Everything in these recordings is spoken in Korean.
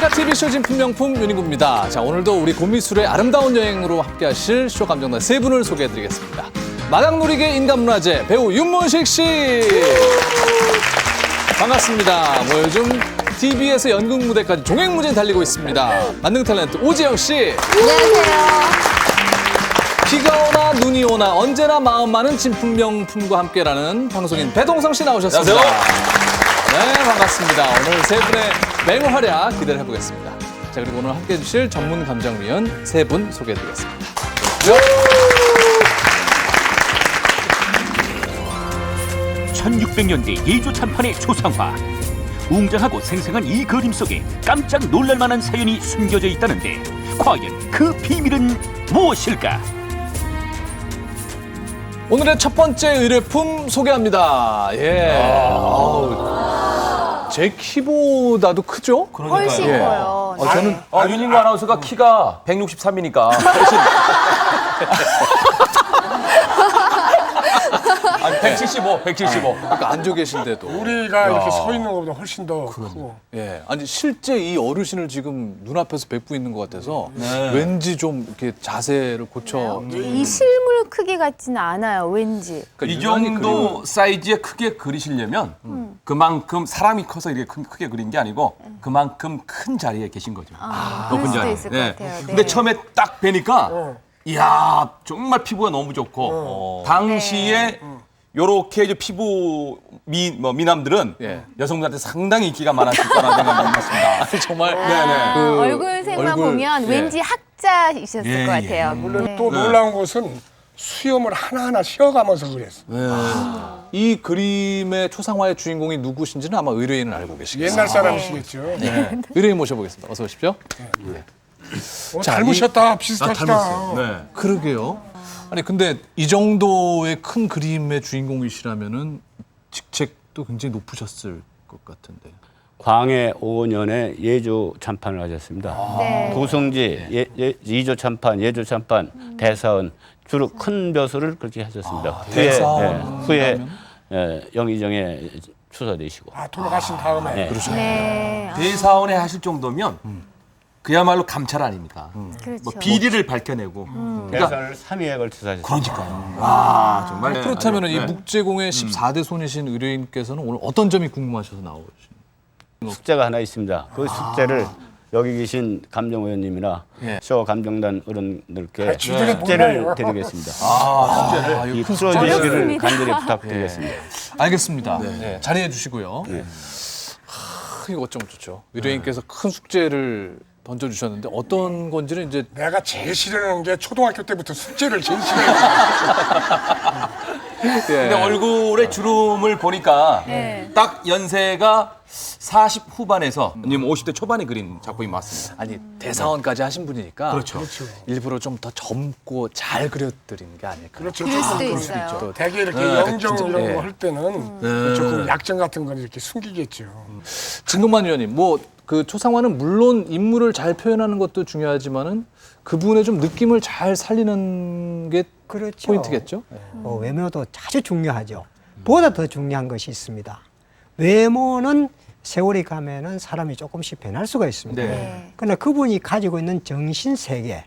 안녕하십니까. TV쇼 진품명품 윤인구입니다. 자, 오늘도 우리 고미술의 아름다운 여행으로 함께하실 쇼 감정단 세 분을 소개해드리겠습니다. 마당놀이계 인간문화재 배우 윤문식 씨. 반갑습니다. 뭐 요즘 TV에서 연극 무대까지 종횡무진 달리고 있습니다. 만능 탤런트 오지영 씨. 안녕하세요. 비가 오나 눈이 오나 언제나 마음 많은 진품명품과 함께라는 방송인 배동성 씨 나오셨습니다. 안녕하세요. 네, 반갑습니다. 오늘 세 분의 맹활약 기대를 해보겠습니다. 자, 그리고 오늘 함께해 주실 전문 감정위원 세 분 소개해드리겠습니다. 1600년대 예조 참판의 초상화. 웅장하고 생생한 이 그림 속에 깜짝 놀랄만한 사연이 숨겨져 있다는데 과연 그 비밀은 무엇일까? 오늘의 첫 번째 의뢰품 소개합니다. 예. 제 키보다도 크죠? 훨씬 예. 커요. 저는 윤인구 아나운서가 키가 163이니까. 아니, 175. 그러니까 앉아 계신데도. 우리가 이렇게 서 있는 것보다 훨씬 더 크고. 예. 아니, 실제 이 어르신을 지금 눈앞에서 뵙고 있는 것 같아서 왠지 좀 이렇게 자세를 고쳐. 이 실물 크기 같지는 않아요, 왠지. 이 정도 사이즈의 크게 그리시려면 그만큼 사람이 커서 이렇게 크게 그린 게 아니고 그만큼 큰 자리에 계신 거죠. 그럴 수도 있을 것 같아요. 네. 근데 처음에 딱 뵈니까 이야, 정말 피부가 너무 좋고 당시에 요렇게 이제 피부 미남들은 여성분한테 상당히 인기가 많았을 거라는 생각이 들었습니다. 정말. 네네. 그 얼굴색만 얼굴, 보면 예. 왠지 학자이셨을 예, 것 예. 같아요. 물론 네. 또 놀라운 것은 수염을 하나하나 쉬어가면서 그랬어. 이 그림의 초상화의 주인공이 누구신지는 아마 의뢰인은 알고 계시겠어요. 옛날 사람이시겠죠. 의뢰인 모셔보겠습니다. 어서 오십시오. 자, 닮으셨다. 비슷하시다. 네. 그러게요. 아니 근데 이 정도의 큰 그림의 주인공이시라면은 직책도 굉장히 높으셨을 것 같은데. 광해 5년에 예조 참판을 하셨습니다. 네. 도성지, 이조 참판, 예조 참판, 대사원 주로 큰 벼슬을 그렇게 하셨습니다. 후에 영의정에 추서되시고. 돌아가신 다음에. 네. 네. 대사원에 하실 정도면 그야말로 감찰 아닙니까? 그렇죠. 뭐 비리를 밝혀내고. 그러니까 대사를 3회에 걸쳐서 하셨습니다. 그러니까요. 와, 정말. 그렇다면 이 네. 묵제공의 14대 손이신 의뢰인께서는 오늘 어떤 점이 궁금하셔서 나오신? 숙제가 하나 있습니다. 그 숙제를 여기 계신 감정위원님이나 쇼 감정단 어른들께 주제를 숙제를 몰라요. 드리겠습니다. 숙제를. 이 풀어주시기를 간절히 부탁드리겠습니다. 알겠습니다. 네, 자리해 주시고요. 이거 어쩜 좋죠. 의뢰인께서 큰 숙제를 던져주셨는데 어떤 건지는 이제 내가 제일 싫어하는 게 초등학교 때부터 숙제를 제일 싫어해요. 근데 얼굴에 주름을 보니까 딱 연세가 40 후반에서 아니면 50대 초반에 그린 작품이 맞습니다. 아니 대사원까지 하신 분이니까 그렇죠. 일부러 좀 더 젊고 잘 그려드린 게 아닐까. 그렇죠. 그럴 수도 조금 있어요. 되게 이렇게 영정 이런 거 할 때는 조금 약점 같은 건 이렇게 숨기겠죠. 진동만 위원님, 뭐 그 초상화는 물론 인물을 잘 표현하는 것도 중요하지만은 그분의 좀 느낌을 잘 살리는 게 그렇죠. 포인트겠죠? 외모도 아주 중요하죠. 보다 더 중요한 것이 있습니다. 외모는 세월이 가면은 사람이 조금씩 변할 수가 있습니다. 네. 그러나 그분이 가지고 있는 정신 세계,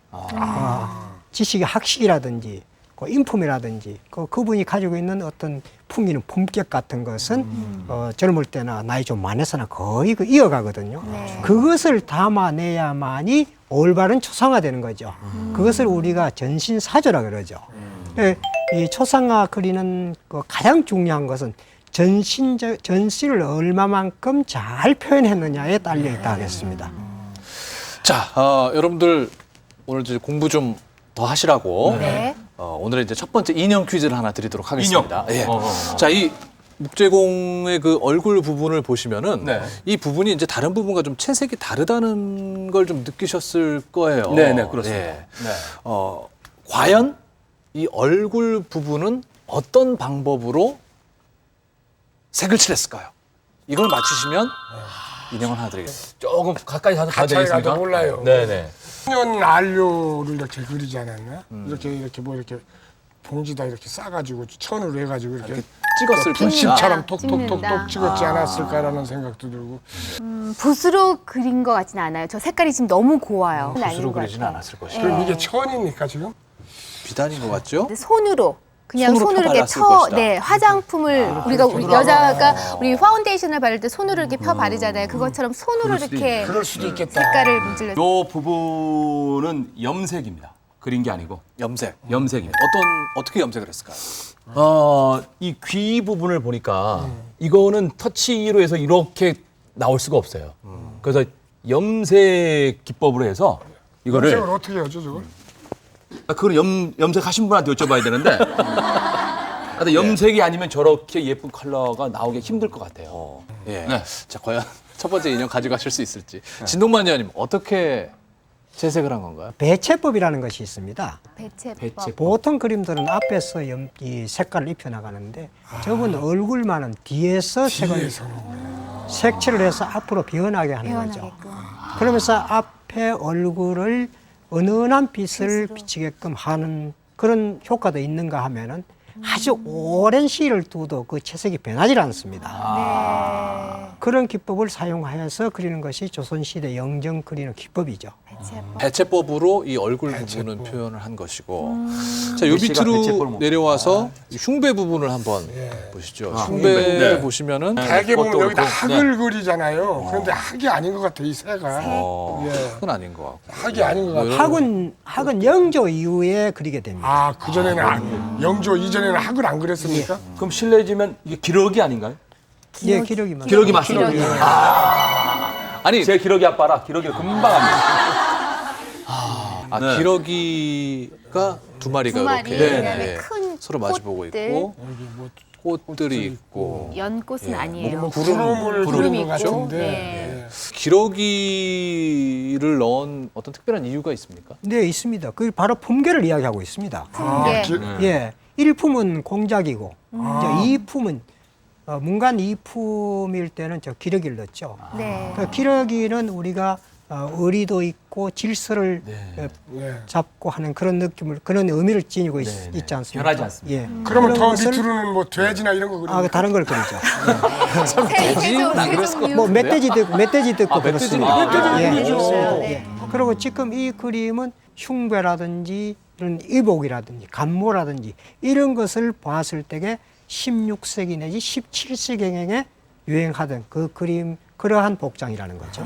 지식의 학식이라든지 그 인품이라든지 그분이 가지고 있는 어떤 풍기는 품격 같은 것은 젊을 때나 나이 좀 많아서나 거의 이어가거든요. 그것을 담아내야만이 올바른 초상화되는 거죠. 그것을 우리가 전신사조라 그러죠. 이 초상화 그리는 그 가장 중요한 것은 전시를 얼마만큼 잘 표현했느냐에 딸려 있다 하겠습니다. 자, 여러분들 오늘 이제 공부 좀 더 하시라고 네. 오늘의 이제 첫 번째 인형 퀴즈를 하나 드리도록 하겠습니다. 인형. 예. 자, 이 묵제공의 그 얼굴 부분을 보시면은 이 부분이 이제 다른 부분과 좀 채색이 다르다는 걸 좀 느끼셨을 거예요. 네, 그렇습니다. 예. 과연 이 얼굴 부분은 어떤 방법으로 색을 칠했을까요? 이걸 맞추시면 인형을 하나 드리겠습니다. 조금 가까이 가서 봐도 가까이 되겠습니까? 가도 몰라요. 네네. 년 안료를 이렇게 그리지 않았나? 이렇게 뭐 이렇게 봉지다 이렇게 싸가지고 천으로 해가지고 이렇게 찍었을 것이다. 붓십처럼 찍는다. 톡톡톡톡 찍었지 않았을까라는 생각도 들고. 붓으로 그린 것 같지는 않아요. 저 색깔이 지금 너무 고와요. 붓으로 그리지는 않았을 것이다. 그럼 이게 천입니까 지금? 비단인 것 같죠? 근데 손으로 그냥 손으로 손으로 이렇게 펴발랐을 것이다. 네, 화장품을 우리가 여자가 우리 파운데이션을 바를 때 손으로 이렇게 펴 바르잖아요. 그것처럼 손으로 이렇게 그럴 수도 있겠다. 색깔을 문질러. 요 부분은 염색입니다. 그린 게 아니고 염색입니다. 어떻게 염색을 했을까요? 이 귀 부분을 보니까 이거는 터치로 해서 이렇게 나올 수가 없어요. 그래서 염색 기법으로 해서 이거를 염색을 어떻게 하죠 저걸? 그걸 염색하신 분한테 여쭤봐야 되는데 하여튼 염색이 아니면 저렇게 예쁜 컬러가 나오기 힘들 것 같아요. 예. 네. 자, 과연 첫 번째 인형 가져가실 수 있을지. 진동만 의원님, 어떻게 재색을 한 건가요? 배채법이라는 것이 있습니다. 배채법. 보통 그림들은 앞에서 이 색깔을 입혀 나가는데 저분 얼굴만은 뒤에서 색칠을 해서 앞으로 변하게 하는 거죠. 배어나게끔. 그러면서 앞에 얼굴을 은은한 빛을 비치게끔 하는 그런 효과도 있는가 하면은 아주 오랜 시일을 두어도 그 채색이 변하지 않습니다. 그런 기법을 사용하여서 그리는 것이 조선시대 영정 그리는 기법이죠. 배채법. 배채법으로 이 얼굴 부분은 표현을 한 것이고. 자, 요 글씨가 배채법을 밑으로 못 내려와서 이 흉배 부분을 한번 보시죠. 흉배를 네. 보시면은 대개 보면 그것도 여기다 그렇고, 학을 그리잖아요. 그런데 학이 아닌 것 같아 이 새가. 예. 그건 아닌 것 같고. 학이 아닌 것 같아. 학은 영조 이후에 그리게 됩니다. 아, 그전에는 영조 이전에는 학을 안 그랬습니까? 그럼 실례지만 이게 기러기 아닌가요? 예, 기록이 맞습니다. 기러기 맞습니다. 아니, 제 기러기 아빠라 기러기를 금방 합니다. 네. 기러기가 두 마리가 두 마리, 이렇게 그다음에 큰 서로 마주보고 꽃들. 있고 꽃들이 있고 연꽃은 아니에요. 구름을 그린 것 있고, 같은데. 네. 기러기를 넣은 어떤 특별한 이유가 있습니까? 네, 있습니다. 그 바로 품계를 이야기하고 있습니다. 예. 예, 일품은 공작이고 이제 이품은 문간 이품일 때는 저 기러기를 넣죠. 네. 그 기러기는 우리가 의리도 있고 질서를 잡고 하는 그런 느낌을 그런 의미를 지니고 있지 않습니까? 변하지 않습니다. 예. 그러면 그런 더 것을- 밑으로는 뭐 돼지나 이런 거 그리는 다른 걸 그리죠. 세종, 안 그랬을 것 뭐 멧돼지도 있고 그렇습니다. 멧돼지도 예. 그리죠. 예. 그리고 지금 이 그림은 흉배라든지 이런 이복이라든지 간모라든지 이런 것을 봤을 때에 16세기 내지 17세기경에 유행하던 그 그림 그러한 복장이라는 거죠.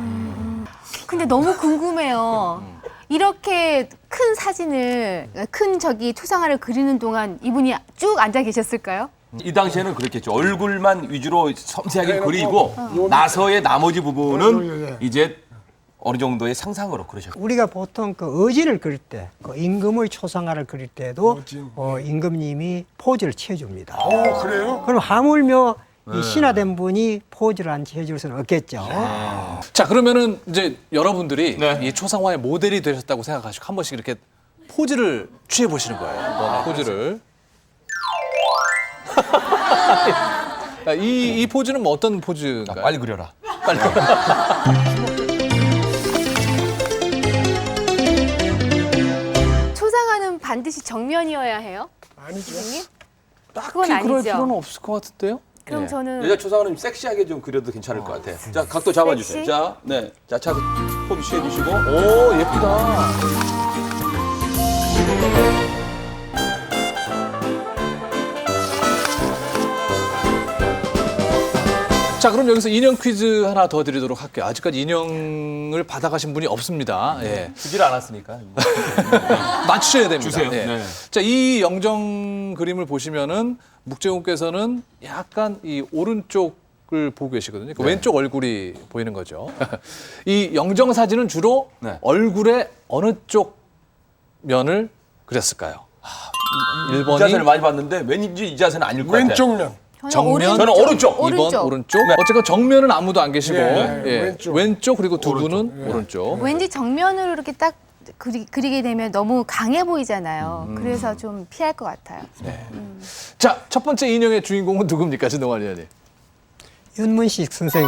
근데 너무 궁금해요. 이렇게 큰 사진을 큰 저기 초상화를 그리는 동안 이분이 쭉 앉아 계셨을까요? 이 당시에는 그랬겠죠. 얼굴만 위주로 섬세하게 그리고 나서의 나머지 부분은 이제 어느 정도의 상상으로 그러셨고. 우리가 보통 그 어진을 그릴 때, 그 임금의 초상화를 그릴 때도 임금님이 포즈를 취해줍니다. 그래요? 그럼 하물며 이 신하된 분이 포즈를 안 취해줄 수는 없겠죠. 자, 그러면은 이제 여러분들이 네. 이 초상화의 모델이 되셨다고 생각하시고 한 번씩 이렇게 포즈를 취해 보시는 거예요. 포즈를. 이 포즈는 뭐 어떤 포즈인가요? 빨리 그려라. 빨리. 초상화는 반드시 정면이어야 해요? 아니죠. 선생님? 딱히 그건 그럴 아니죠. 필요는 없을 것 같은데요? 그럼 예. 저는 여자 초상화는 좀 섹시하게 좀 그려도 괜찮을 것 같아요. 자, 각도 잡아주세요. 섹시? 자, 네. 자, 차도 포즈 취해주시고. 오, 예쁘다. 자, 그럼 여기서 인형 퀴즈 하나 더 드리도록 할게요. 아직까지 인형을 받아가신 분이 없습니다. 예. 주질 않았으니까. 맞추셔야 됩니다. 주세요. 예. 네. 자, 이 영정 그림을 보시면은 묵재훈께서는 약간 이 오른쪽을 보고 계시거든요. 그 왼쪽 얼굴이 보이는 거죠. 이 영정 사진은 주로 네. 얼굴의 어느 쪽 면을 그렸을까요? 이 1번이 자세를 많이 봤는데 왠지 이 자세는 아닐 것 같아요. 왼쪽 면. 정면? 저는 오른쪽. 2번 오른쪽. 어쨌건 정면은 아무도 안 계시고 예, 왼쪽 그리고 두 분은 오른쪽. 왠지 정면으로 이렇게 딱 그리게 되면 너무 강해 보이잖아요. 그래서 좀 피할 것 같아요. 자, 첫 번째 인형의 주인공은 누굽니까, 진동환 의원님? 윤문식 선생이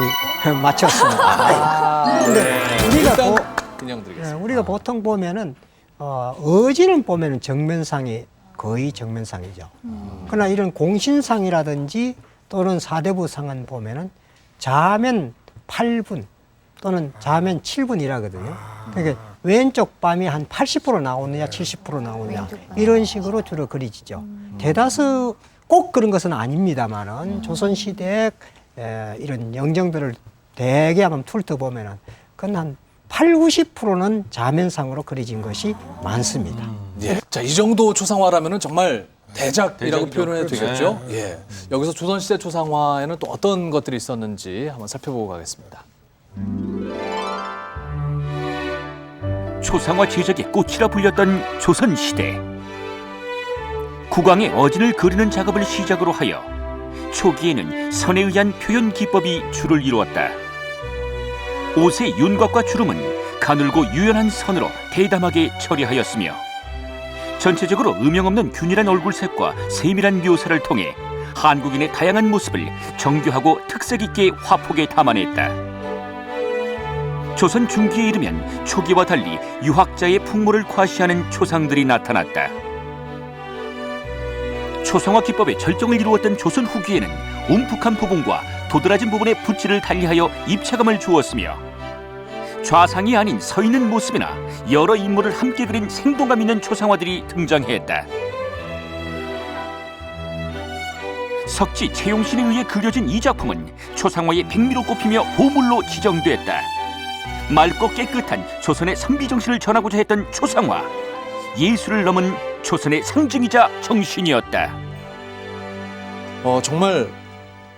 맞췄습니다. 근데 우리가 일단 보- 인형 드리겠습니다. 우리가 보통 보면은 어지는 보면은 정면상이 거의 정면상이죠. 그러나 이런 공신상이라든지 또는 사대부 상은 보면은 좌면 8분 또는 좌면 7분이라거든요. 그러니까 왼쪽 밤이 한 80% 나오느냐 70% 나오느냐 이런 식으로 주로 그려지죠. 대다수 꼭 그런 것은 아닙니다만은 조선시대 이런 영정들을 대개 한번 훑어보면은 그건 한 80~90%는 좌면상으로 그려진 것이 많습니다. 예. 자, 이 정도 초상화라면은 정말 대작이라고 대작이죠. 표현해도 그렇죠. 되겠죠? 예. 여기서 조선시대 초상화에는 또 어떤 것들이 있었는지 한번 살펴보고 가겠습니다. 초상화 제작의 꽃이라 불렸던 조선시대. 국왕의 어진을 그리는 작업을 시작으로 하여 초기에는 선에 의한 표현 기법이 주를 이루었다. 옷의 윤곽과 주름은 가늘고 유연한 선으로 대담하게 처리하였으며 전체적으로 음영 없는 균일한 얼굴색과 세밀한 묘사를 통해 한국인의 다양한 모습을 정교하고 특색 있게 화폭에 담아냈다. 조선 중기에 이르면 초기와 달리 유학자의 풍모를 과시하는 초상들이 나타났다. 초상화 기법의 절정을 이루었던 조선 후기에는 움푹한 부분과 도드라진 부분의 붓질을 달리하여 입체감을 주었으며 좌상이 아닌 서 있는 모습이나 여러 인물을 함께 그린 생동감 있는 초상화들이 등장했다. 석지 채용신에 의해 그려진 이 작품은 초상화의 백미로 꼽히며 보물로 지정됐다. 맑고 깨끗한 조선의 선비정신을 전하고자 했던 초상화, 예술을 넘은 조선의 상징이자 정신이었다. 정말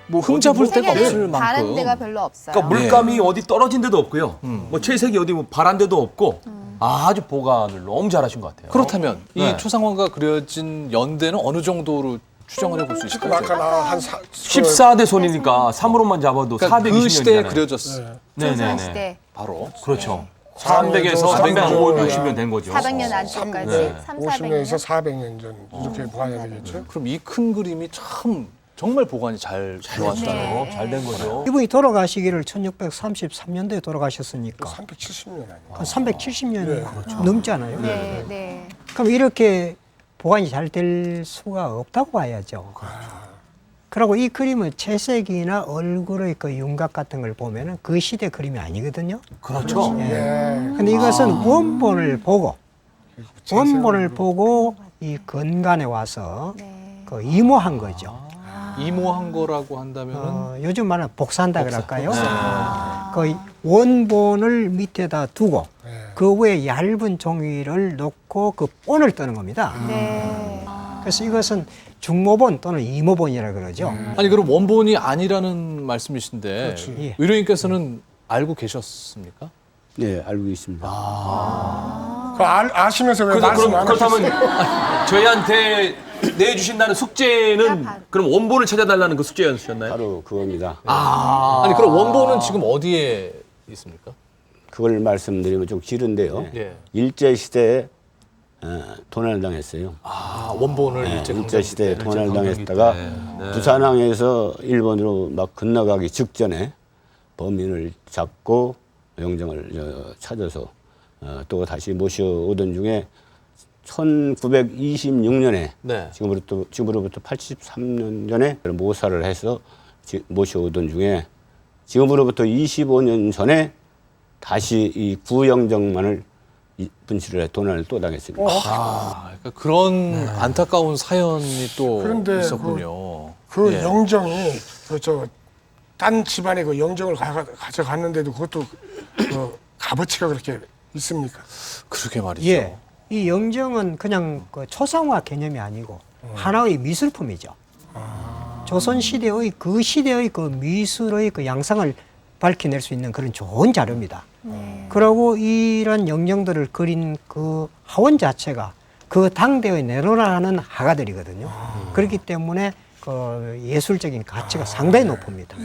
뭐 흠잡을 데가 없을 다른 만큼. 데가 별로 없어요. 그러니까 물감이 어디 떨어진 데도 없고요. 뭐 채색이 어디 뭐 바란 데도 없고 아주 보관을 너무 잘하신 것 같아요. 그렇다면 네. 이 초상화가 그려진 연대는 어느 정도로 추정을 해볼 수 있을까요? 아까 나한 14대 손이니까 3으로만 잡아도 그러니까 420년이잖아요. 그 시대에 그려졌어요. 조선시대 바로. 그렇죠. 300에서 350년 된 거죠. 400년 안쪽까지 네. 50년에서 300년. 400년 전 이렇게 봐야 되겠죠. 그럼 이 큰 그림이 참 정말 보관이 잘 되어왔다는 네. 잘 된 거죠. 이분이 돌아가시기를 1633년도에 돌아가셨으니까 370년 아니에요. 한 370년 넘잖아요. 네, 네. 그럼 이렇게 보관이 잘 될 수가 없다고 봐야죠. 그리고 이 그림은 채색이나 얼굴의 그 윤곽 같은 걸 보면은 그 시대 그림이 아니거든요. 그렇죠. 근데 이것은 원본을 보고 이 건간에 와서 그 이모한 거죠. 이모한 거라고 한다면은 요즘 말하는 복사한다 그럴까요? 그 원본을 밑에다 두고 그 위에 얇은 종이를 놓고 그 본을 뜨는 겁니다. 네. 그래서 이것은 중모본 또는 이모본이라 그러죠. 아니 그럼 원본이 아니라는 말씀이신데 예. 의료인께서는 알고 계셨습니까? 네, 알고 있습니다. 그 아시면서 왜 말씀 안 하셨어요? 그렇다면 저희한테 내주신다는 숙제는 그럼 원본을 찾아달라는 그 숙제였나요? 바로 그겁니다. 아니 그럼 원본은 지금 어디에 있습니까? 그걸 말씀드리면 좀 길은데요. 예. 일제시대에 도난을 당했어요. 원본을 일제시대에 도난을 당했다가 부산항에서 일본으로 막 건너가기 직전에 범인을 잡고 영정을 찾아서 또 다시 모셔오던 중에 1926년에 네. 지금으로부터 83년 전에 모사를 해서 모셔오던 중에 지금으로부터 25년 전에 다시 이 구영정만을 분실을 해 도난을 또 당했습니다. 그러니까 그런 안타까운 사연이 또 그런데 있었군요. 그 예. 영정이 딴 집안에 그 영정을 가져갔는데도 그것도 그 값어치가 그렇게 있습니까? 그러게 말이죠. 예. 이 영정은 그냥 그 초상화 개념이 아니고 하나의 미술품이죠. 조선 시대의 그 시대의 그 미술의 그 양상을 밝혀낼 수 있는 그런 좋은 자료입니다. 그리고 이런 영정들을 그린 그 하원 자체가 그 당대의 내로라하는 화가들이거든요. 그렇기 때문에 그 예술적인 가치가 상당히 높습니다.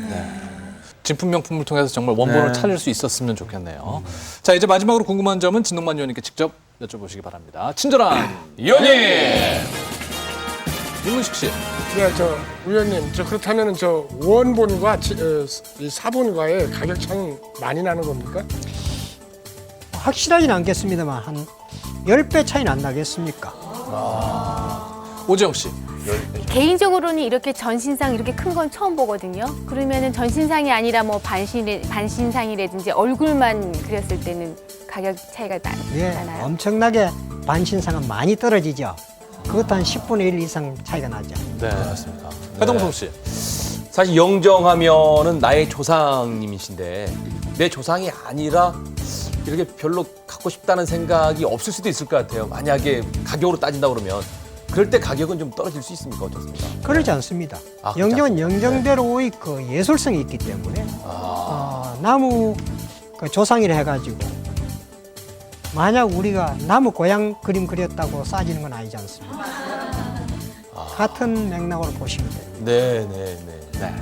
진품 명품을 통해서 정말 원본을 찾을 수 있었으면 좋겠네요. 자 이제 마지막으로 궁금한 점은 진동만 의원님께 직접 여쭤보시기 바랍니다. 친절한 의원님! 윤문식 씨. 네, 의원님, 그렇다면 원본과 이 사본과의 가격 차이 많이 나는 겁니까? 확실하지는 않겠습니다만 한 10배 차이는 안 나겠습니까? 오재영 씨. 개인적으로는 이렇게 전신상 이렇게 큰 건 처음 보거든요. 그러면은 전신상이 아니라 뭐 반신상이라든지 얼굴만 그렸을 때는 가격 차이가 예, 나나요? 엄청나게 반신상은 많이 떨어지죠. 그것도 한 10분의 1 이상 차이가 나죠. 네, 맞습니다. 해동성 씨. 사실 영정하면은 나의 조상님이신데 내 조상이 아니라 이렇게 별로 갖고 싶다는 생각이 없을 수도 있을 것 같아요. 만약에 가격으로 따진다 그러면 그럴 때 가격은 좀 떨어질 수 있습니까? 어떻습니까? 그러지 않습니다. 아, 그렇지 영정은 않습니까? 영정대로의 그 예술성이 있기 때문에 나무 그 조상이라 해가지고 만약 우리가 나무 고양 그림 그렸다고 싸지는 건 아니지 않습니까? 같은 맥락으로 보시면 됩니다. 네. 네.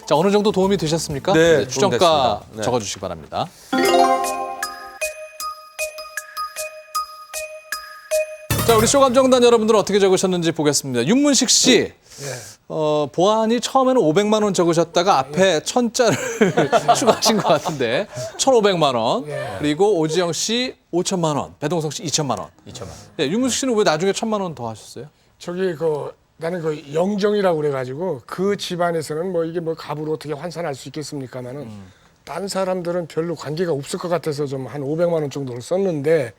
자, 어느 정도 도움이 되셨습니까? 네, 추정가 도움됐습니다. 네. 적어주시기 바랍니다. 자, 우리 쇼감정단 여러분들 어떻게 적으셨는지 보겠습니다. 윤문식 씨, 보안이 처음에는 500만 원 적으셨다가 앞에 1000자를 추가하신 것 같은데 1,500만 원. 그리고 오지영 씨 5천만 원, 배동석 씨 2천만 원. 2천만 원. 네, 윤문식 씨는 왜 나중에 1,000만 원 더 하셨어요? 저기 나는 그 영정이라고 그래가지고 그 집안에서는 뭐 이게 뭐 갑으로 어떻게 환산할 수 있겠습니까마는 딴 사람들은 별로 관계가 없을 것 같아서 좀 한 500만 원 정도를 썼는데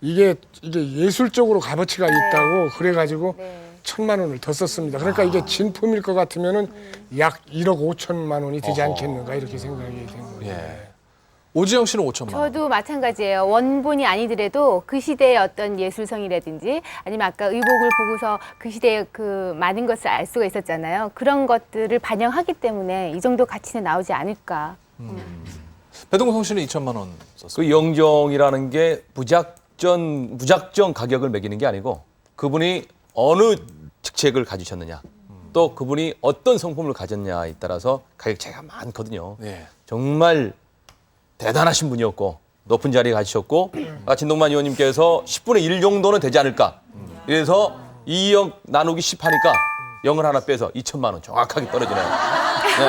이게 예술적으로 값어치가 있다고 그래가지고 1,000만 원을 더 썼습니다. 그러니까 이게 진품일 것 같으면은 약 1억 5천만 원이 되지 않겠는가 이렇게 생각이 된 거예요. 예. 오지영 씨는 5천만 원. 저도 마찬가지예요. 원본이 아니더라도 그 시대의 어떤 예술성이라든지 아니면 아까 의복을 보고서 그 시대의 그 많은 것을 알 수가 있었잖아요. 그런 것들을 반영하기 때문에 이 정도 가치는 나오지 않을까. 배동성 씨는 2천만 원 썼어요. 그 영정이라는 게 무작정 가격을 매기는 게 아니고 그분이 어느 직책을 가지셨느냐 또 그분이 어떤 성품을 가졌냐에 따라서 가격 차이가 많거든요. 예. 정말 대단하신 분이었고 높은 자리에 가시셨고 진동만 의원님께서 10분의 1 정도는 되지 않을까. 그래서 2억 나누기 10 하니까 0을 하나 빼서 2천만 원 정확하게 떨어지네요. 네.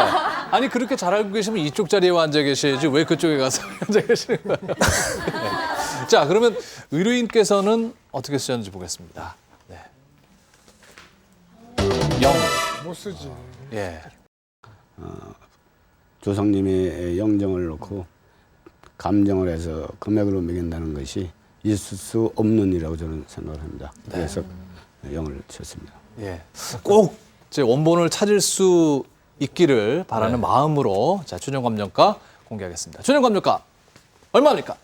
아니 그렇게 잘 알고 계시면 이쪽 자리에 앉아 계셔야지 왜 그쪽에 가서 앉아 계시는 거예요? 네. 자, 그러면 의뢰인께서는 어떻게 쓰셨는지 보겠습니다. 네. 0. 못 쓰지. 예. 조상님의 영정을 놓고 감정을 해서 금액으로 매긴다는 것이 있을 수 없는 일이라고 저는 생각을 합니다. 그래서 0을 쳤습니다. 예. 꼭 제 원본을 찾을 수 있기를 바라는 마음으로 자, 최종 감정가 공개하겠습니다. 최종 감정가 얼마입니까?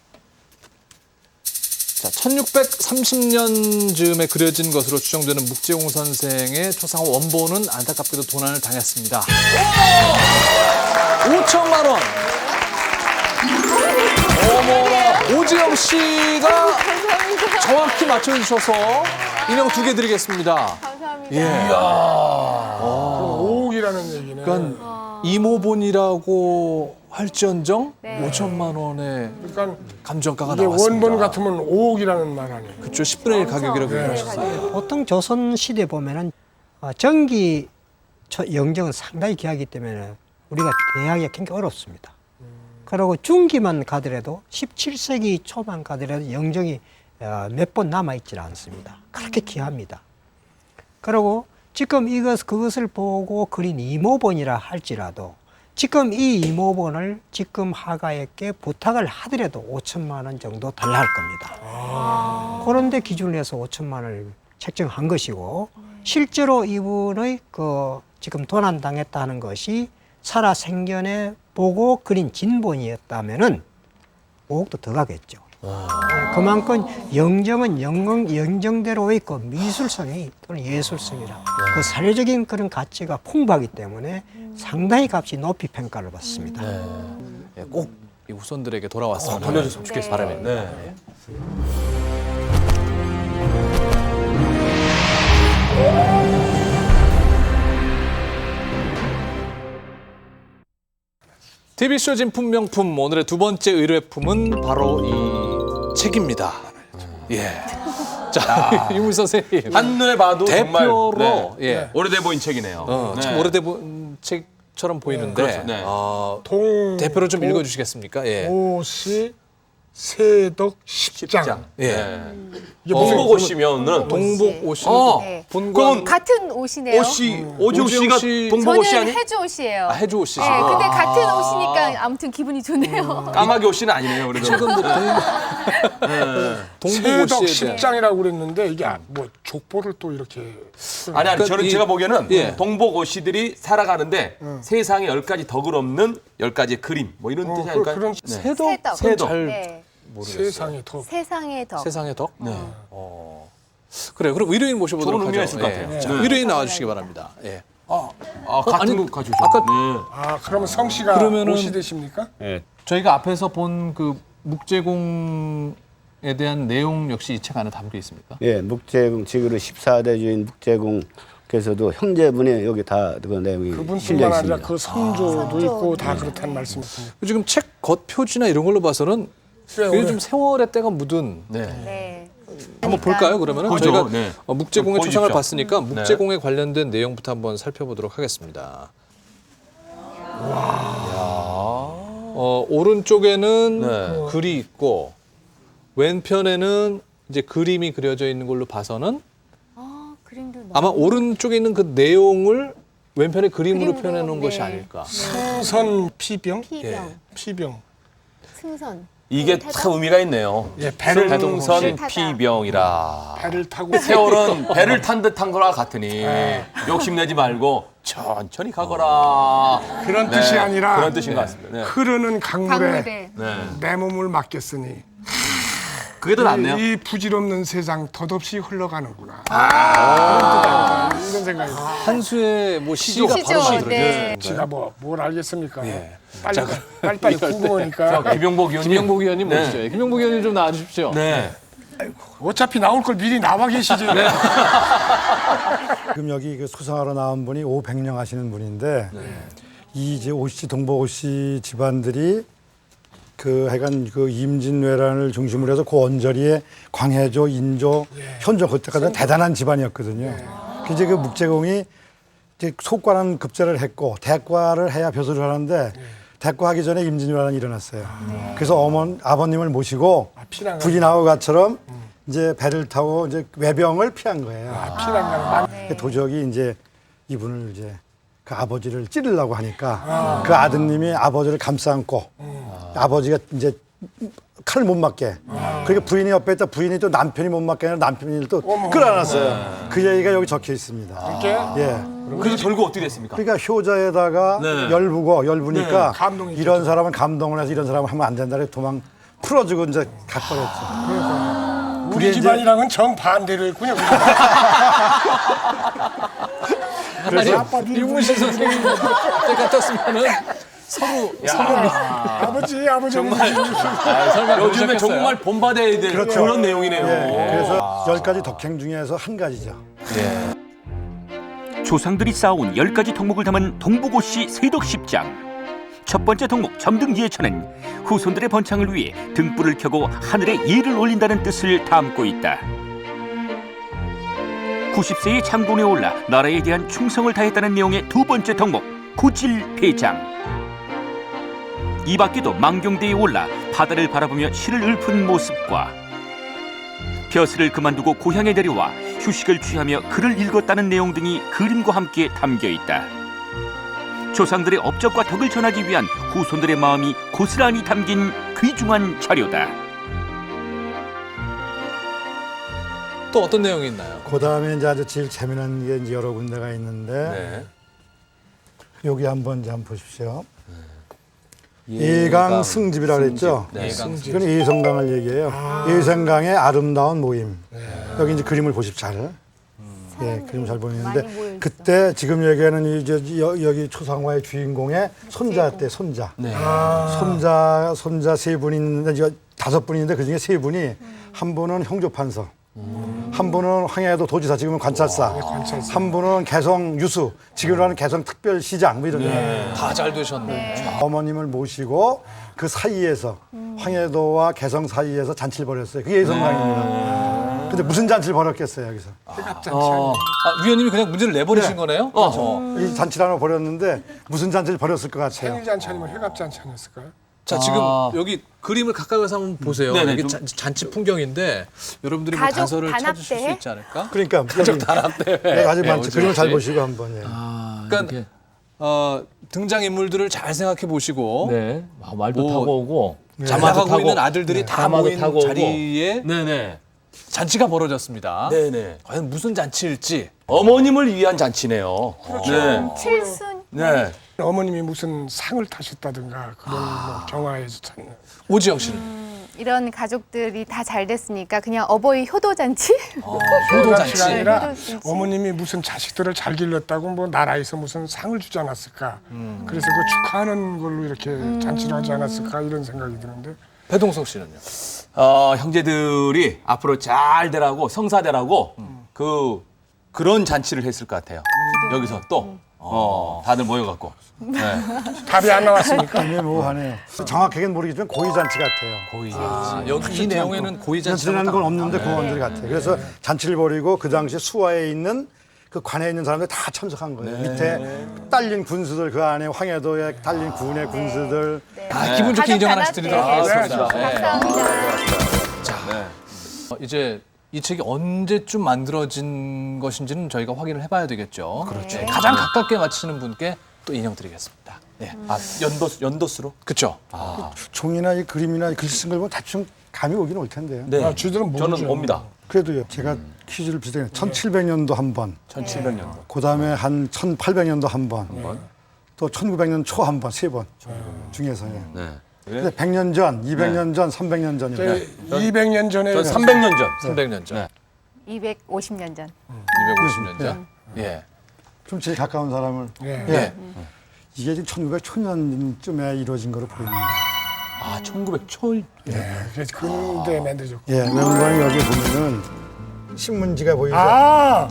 자, 1630년 즈음에 그려진 것으로 추정되는 묵재용 선생의 초상 원본은 안타깝게도 도난을 당했습니다. 5천만 원. 어머나, 오지영 씨가 정확히 맞춰주셔서 인형 2개 드리겠습니다. 감사합니다. 예. 5억이라는 얘기네. 그러니까 이모본이라고 할지언정 네. 5천만 원의 그러니까 감정가가 이게 나왔습니다. 원본 같으면 5억이라는 말 아니에요. 그렇죠. 10분의 1 가격이라고 네. 얘기하셨어요. 보통 조선 시대 보면은 정기 영정은 상당히 귀하기 때문에 우리가 대하기가 굉장히 어렵습니다. 그리고 중기만 가더라도 17세기 초만 가더라도 영정이 몇 번 남아있질 않습니다. 그렇게 귀합니다. 그리고 지금 그것을 보고 그린 이모본이라 할지라도 지금 이 이모본을 지금 화가에게 부탁을 하더라도 5천만 원 정도 달라 할 겁니다. 그런데 기준을 해서 5천만 원을 책정한 것이고 실제로 이분의 지금 도난당했다는 것이 살아생전에 보고 그린 진본이었다면은 5억도 더 가겠죠. 그만큼 영정은 영정대로의 그 미술성이 또는 예술성이라 그 사회적인 그런 가치가 풍부하기 때문에 상당히 값이 높이 평가를 받습니다. 예, 꼭 이 후손들에게 돌아왔으면 돌려줬으면 좋겠습니다. 바람입니다. 네. TV쇼 진품 명품 오늘의 두 번째 의뢰품은 바로 이 책입니다. 예. 자, 유물 선생님. 한눈에 봐도 대표로 정말 예. 오래돼 보인 책이네요. 참 네. 오래된 책처럼 보이는데 그렇죠. 네. 대표로 좀 읽어주시겠습니까? 예. 오시 세덕 십장. 예. 이게 무슨 동복 옷이면은 동복 옷이 네. 본관 그럼 같은 옷이네요. 옷이 오지호 오지호 씨가 씨- 동복 옷이 저는 아니? 해주 옷이에요. 해주 옷이시고 네, 근데 같은 옷이니까 아무튼 기분이 좋네요. 까마귀 옷은 아니네요. 그래도. 지금 뭐 동복 세덕 옷이에 대한 십장이라고 그랬는데 이게 뭐 족보를 또 이렇게 아니 그러니까 저는 이- 제가 보기에는 예. 동복 옷이들이 살아가는데 세상에 10가지 덕을 없는 10가지의 그림 뭐 이런 뜻이 아닐까요? 그런 새덕 새덕. 새덕. 잘 네. 모르겠어요. 세상에 더 세상의 덕. 세상의 덕. 네. 그래요. 그럼 의뢰인 모셔보도록 좋은 하죠. 의미가 있을 것 같아요. 자, 네. 의뢰인 나와주시기 바랍니다. 예. 같은 아니, 거 가져오셨네. 아까- 아, 그러면 성 씨가 그러면은- 옷이 되십니까? 예, 저희가 앞에서 본 그 묵제공에 대한 내용 역시 이 책 안에 담겨 있습니까? 예, 묵제공 지구로 14대 주인 묵제공께서도 형제분이 여기 다 그 내용이 실려 그분뿐만 아니라 있습니다. 그 선조도 선조. 있고 다 그렇다는 말씀이십니다. 지금 책 겉표지나 이런 걸로 봐서는 이게 좀 세월의 때가 묻은. 네. 네. 한번 볼까요? 그러면은 보죠. 저희가 네. 묵제공의 보여주십시오. 초상을 봤으니까 묵제공에 관련된 내용부터 한번 살펴보도록 하겠습니다. 오른쪽에는 네. 글이 있고 왼편에는 이제 그림이 그려져 있는 걸로 봐서는 아, 그림도 너무 아마 오른쪽에 있는 그 내용을 왼편에 그림으로 그림으로, 표현해 놓은 네. 것이 아닐까. 승선 피병? 피병, 피병. 승선. 이게 참 의미가 있네요. 예, 배를 승선 배를 타다. 피병이라. 배를 타고 세월은 배를 탄 듯한 거나 같으니 욕심내지 말고 천천히 가거라. 그런 네, 뜻이 아니라 그런 뜻인 것 같습니다. 네. 흐르는 강물에 강물에. 네. 내 몸을 맡겼으니 그게 더 낫네요. 이 부질없는 세상 덧없이 흘러가는구나. 그런 뜻 이런 생각이 들어요. 한수의 뭐 시가 시죠. 바로 만들어져요. 네. 제가 뭘 알겠습니까? 예. 빨리 궁금하니까. 김용복 의원님. 김영복 의원님 네. 모시죠. 김영복 의원님 좀 나와주십시오. 네. 어차피 나올 걸 미리 나와 계시지. 지금 여기 그 수상하러 나온 분이 500령 하시는 분인데 이 이제 오씨 동복오씨 집안들이 그 하여간 그 임진왜란을 중심으로 해서 그 언저리에 광해조, 인조, 현조 그때까지 대단한 집안이었거든요. 이제 그 묵제공이 이제 속과는 급제를 했고 대과를 해야 벼슬을 하는데 대과하기 전에 임진왜란이 일어났어요. 그래서 아버님을 모시고 피난 부인하고가처럼 이제 배를 타고 이제 외병을 피한 거예요. 피난가는 도적이 이제 이분을 이제 그 아버지를 찌르려고 하니까 그 아드님이 아버지를 감싸안고 아버지가 이제 칼을 못 맞게. 그러니까 부인이 옆에 있다 부인이 또 남편이 못 맞게 아니라 남편이 또 끌어안았어요. 그 얘기가 여기 적혀 있습니다. 예. 그래서 결국 어떻게 됐습니까? 그러니까 효자에다가 네. 열부니까 감동이 이런 사람은 감동을 해서 이런 사람은 하면 안 된다. 그래서 도망 풀어주고 이제 가버렸죠. 우리 집안이랑은 정반대로 했군요. 그래서 윤문신 선생님 때 같았으면은 서로 아버지 정말 설마 요즘에 그러셨겠어요? 정말 본받아야 될 그렇죠. 그런 내용이네요. 그래서 10가지 덕행 중에서 한 가지죠. 조상들이 쌓아온 10가지 덕목을 담은 동복오씨 세덕 십장. 첫 번째 덕목 점등예천은 후손들의 번창을 위해 등불을 켜고 하늘에 예를 올린다는 뜻을 담고 있다. 90세의 장군에 올라 나라에 대한 충성을 다했다는 내용의 두 번째 덕목 고질폐장. 이 밖에도 망경대에 올라 바다를 바라보며 시를 읊은 모습과 벼슬을 그만두고 고향에 내려와 휴식을 취하며 글을 읽었다는 내용 등이 그림과 함께 담겨 있다. 조상들의 업적과 덕을 전하기 위한 후손들의 마음이 고스란히 담긴 귀중한 자료다. 또 어떤 내용이 있나요? 그 다음에 이제 아주 제일 재미난 게 이제 여러 군데가 있는데 여기 한번 보십시오. 예강 승집이라고 그랬죠. 네. 이건 예성강을 얘기해요. 예성강의 아름다운 모임. 여기 이제 그림을 보십시오. 잘. 예, 그림 잘 많이 보이는데 모여있죠. 그때 지금 얘기하는 이제 여기 초상화의 주인공의 손자였대. 손자. 손자 세 분이 있는데 이제 5분인데 그 중에 3분이 한 분은 형조판서. 한 분은 황해도 도지사, 지금은 관찰사. 한 분은 개성 유수, 지금으로 하는 개성 특별시장 뭐 이런 거. 다 잘 되셨네. 어머님을 모시고 그 사이에서 황해도와 개성 사이에서 잔치를 벌였어요. 그게 예성강입니다. 근데 무슨 잔치를 벌였겠어요 여기서? 위원님이 그냥 문제를 내버리신 거네요? 이 잔치를 하나 벌였는데 무슨 잔치를 벌였을 것 같아요. 생일잔치 아니면 회갑잔치 아니었을까요? 자, 지금 여기 그림을 가까이 가서 한번 보세요. 네네, 여기 좀- 잔치 풍경인데 여러분들이 뭐 가족 단서를 단합 찾으실 수 대회? 있지 않을까? 그러니까 가족 단합대 아주 많죠. 그림을 잘 보시고 한번. 예. 그러니까 등장인물들을 잘 생각해 보시고 네. 말도 뭐, 타고 오고. 자막하고 타고, 있는 아들들이 다 가마도 모인 타고 오고. 자리에 네네. 잔치가 벌어졌습니다. 네네. 과연 무슨 잔치일지. 어머님을 위한 잔치네요. 네. 칠순. 네. 어머님이 무슨 상을 타셨다든가 그런 뭐 경화에서 찾는. 오지영 씨는 이런 가족들이 다 잘 됐으니까 그냥 어버이 효도잔치? 효도잔치가 네, 아니라 효도잔치. 어머님이 무슨 자식들을 잘 길렀다고 뭐 나라에서 무슨 상을 주지 않았을까. 그래서 그 축하하는 걸로 이렇게 잔치를 하지 않았을까 이런 생각이 드는데. 배동석 씨는요? 형제들이 앞으로 잘 되라고 성사되라고 그런 잔치를 했을 것 같아요. 여기서 또 다들 모여갖고. 네. 답이 안 나왔으니까. 애매모호하네요. 정확하게는 모르겠지만 고위잔치 같아요. 고위. 여기 이 내용에는 고위 잔치라는 잔치라는 건 없는데 고원들 같아요. 그래서 잔치를 벌이고 그 당시 수하에 있는 그 관에 있는 사람들 다 참석한 거예요. 밑에 딸린 군수들 그 안에 황해도에 딸린 군의 군수들. 기분 좋게 가족 인정 하나씩 단합 드리도록 대회. 하겠습니다. 감사합니다. 이제 이 책이 언제쯤 만들어진 것인지는 저희가 확인을 해봐야 되겠죠. 그렇죠. 가장 가깝게 맞히시는 분께 또 인형 드리겠습니다. 네. 연도수로? 그렇죠. 종이나 이 그림이나 이 글씨 쓴 걸 보면 대충 감이 오긴 올 텐데요. 네. 주들은 모르죠. 저는 옵니다. 그래도요. 제가 퀴즈를 비슷하게 1700년도 한 번, 1700년도. 그다음에 한 1800년도 한 번, 또 1900년 초 한 번, 세 번 중에서요. 네. 근데 100년 전, 200년 전, 300년 전이요. 200년 전에 전 300년 전. 300년 전. 네. 250년 전. 250년 전. 예. 좀 제일 가까운 사람을. 예. 예. 이게 지금 1900 초년쯤에 이루어진 거로 보입니다. 1900초. 그래서 근대에 만들어졌고. 예, 외관광 여기 보면은 신문지가 보이죠. 아까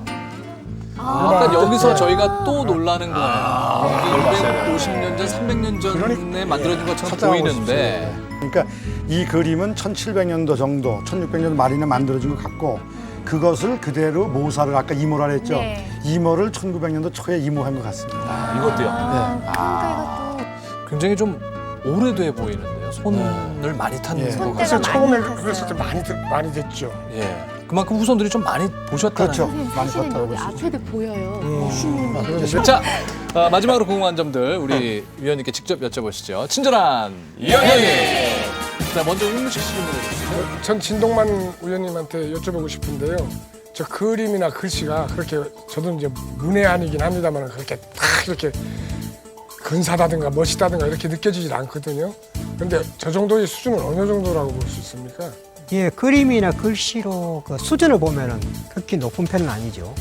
여기서 저희가 또 놀라는 거예요. 여기 250년 전, 300년 전에 만들어진 것처럼 찾아보십시오. 보이는데 그러니까 이 그림은 1600년도 정도, 1600년도 말이나 만들어진 것 같고 그것을 그대로 모사를 아까 이모라 했죠. 네. 이모를 1900년도 초에 이모한 것 같습니다. 이것도요. 그러니까 이것도 굉장히 좀 오래돼 보이는데요. 손을 많이 탄 예. 것 손때가 그래서 같아요. 처음에 많이 그랬을 때 많이 됐죠. 예. 그만큼 후손들이 좀 많이 보셨다는 그렇죠. 선생님, 많이 사실은 봤다고 여기 보시죠. 앞에도 보여요. 멋있는 자, 마지막으로 궁금한 점들 우리 위원님께 직접 여쭤보시죠. 친절한 위원님. 자, 먼저 윤무식 씨 질문해 주시죠. 전 진동만 의원님한테 여쭤보고 싶은데요. 저 그림이나 글씨가 그렇게 저도 이제 문외한이긴 합니다만 그렇게 딱 이렇게 근사다든가 멋있다든가 이렇게 느껴지질 않거든요. 근데 저 정도의 수준은 어느 정도라고 볼 수 있습니까? 예, 그림이나 글씨로 그 수준을 보면은 극히 높은 편은 아니죠.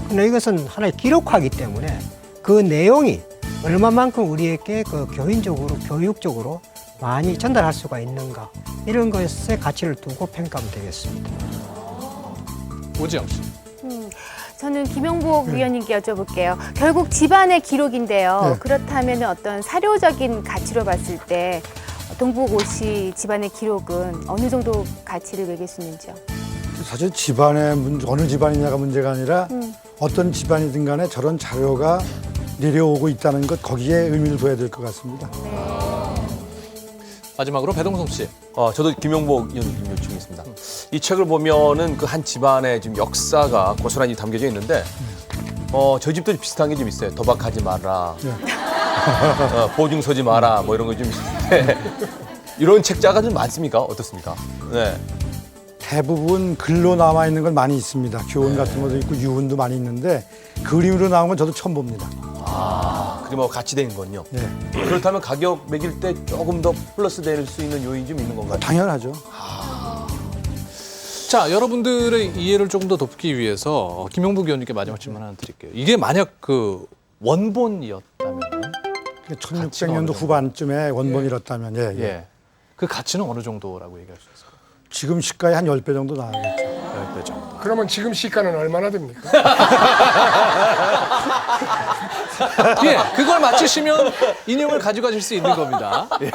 근데 이것은 하나의 기록화이기 때문에 그 내용이 얼마만큼 우리에게 그 교인적으로, 교육적으로 많이 전달할 수가 있는가 이런 것에 가치를 두고 평가하면 되겠습니다. 오지영 씨. 저는 김용복 위원님께 여쭤볼게요. 결국 집안의 기록인데요. 네. 그렇다면 어떤 사료적인 가치로 봤을 때 동북오 씨 집안의 기록은 어느 정도 가치를 매길 수 있는지요? 사실 집안의 문제, 어느 집안이냐가 문제가 아니라 어떤 집안이든 간에 저런 자료가 내려오고 있다는 것 거기에 의미를 둬야 될 것 같습니다. 마지막으로 배동성 씨. 저도 김용복 의원님 요청했습니다. 이 책을 보면은 그 한 집안의 지금 역사가 고스란히 담겨져 있는데, 저희 집도 비슷한 게 좀 있어요. 도박하지 마라, 보증 서지 마라, 뭐 이런 거 좀 있는데 이런 책자가 좀 많습니까? 어떻습니까? 네. 대부분 글로 남아 있는 건 많이 있습니다. 교훈 같은 것도 있고 유훈도 많이 있는데 그림으로 나온 건 저도 처음 봅니다. 그림하고 같이 된 건요. 네. 그렇다면 가격 매길 때 조금 더 플러스 될 수 있는 요인이 좀 있는 건가요? 당연하죠. 자, 여러분들의 이해를 조금 더 돕기 위해서 김용복 의원님께 마지막 질문 하나 드릴게요. 이게 만약 그 원본이었다면 1600년도 후반쯤에 원본이었다면 예. 예. 그 가치는 어느 정도라고 얘기할 수 있을까요? 지금 시가의 한 10배 정도 나가겠죠. 10배 정도. 그러면 지금 시가는 얼마나 됩니까? 예, 그걸 맞추시면 인형을 가져가실 수 있는 겁니다. 예.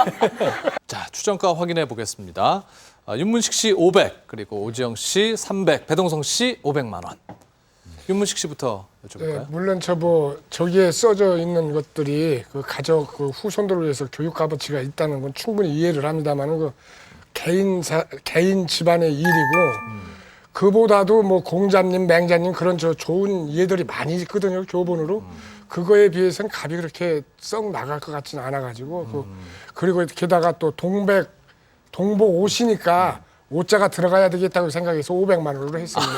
자, 추정가 확인해 보겠습니다. 윤문식 씨 500, 그리고 오지영 씨 300, 배동성 씨 500만 원. 윤문식 씨부터 여쭤볼까요? 네, 물론 저기에 써져 있는 것들이 그 가족 그 후손들을 위해서 교육 값어치가 있다는 건 충분히 이해를 합니다만은 그 개인 집안의 일이고 그보다도 뭐 공자님, 맹자님 그런 저 좋은 이해들이 많이 있거든요 교본으로. 그거에 비해서는 값이 그렇게 썩 나갈 것 같지는 않아가지고 그리고 게다가 또 동복 옷이니까 옷자가 들어가야 되겠다고 생각해서 500만 원으로 했습니다.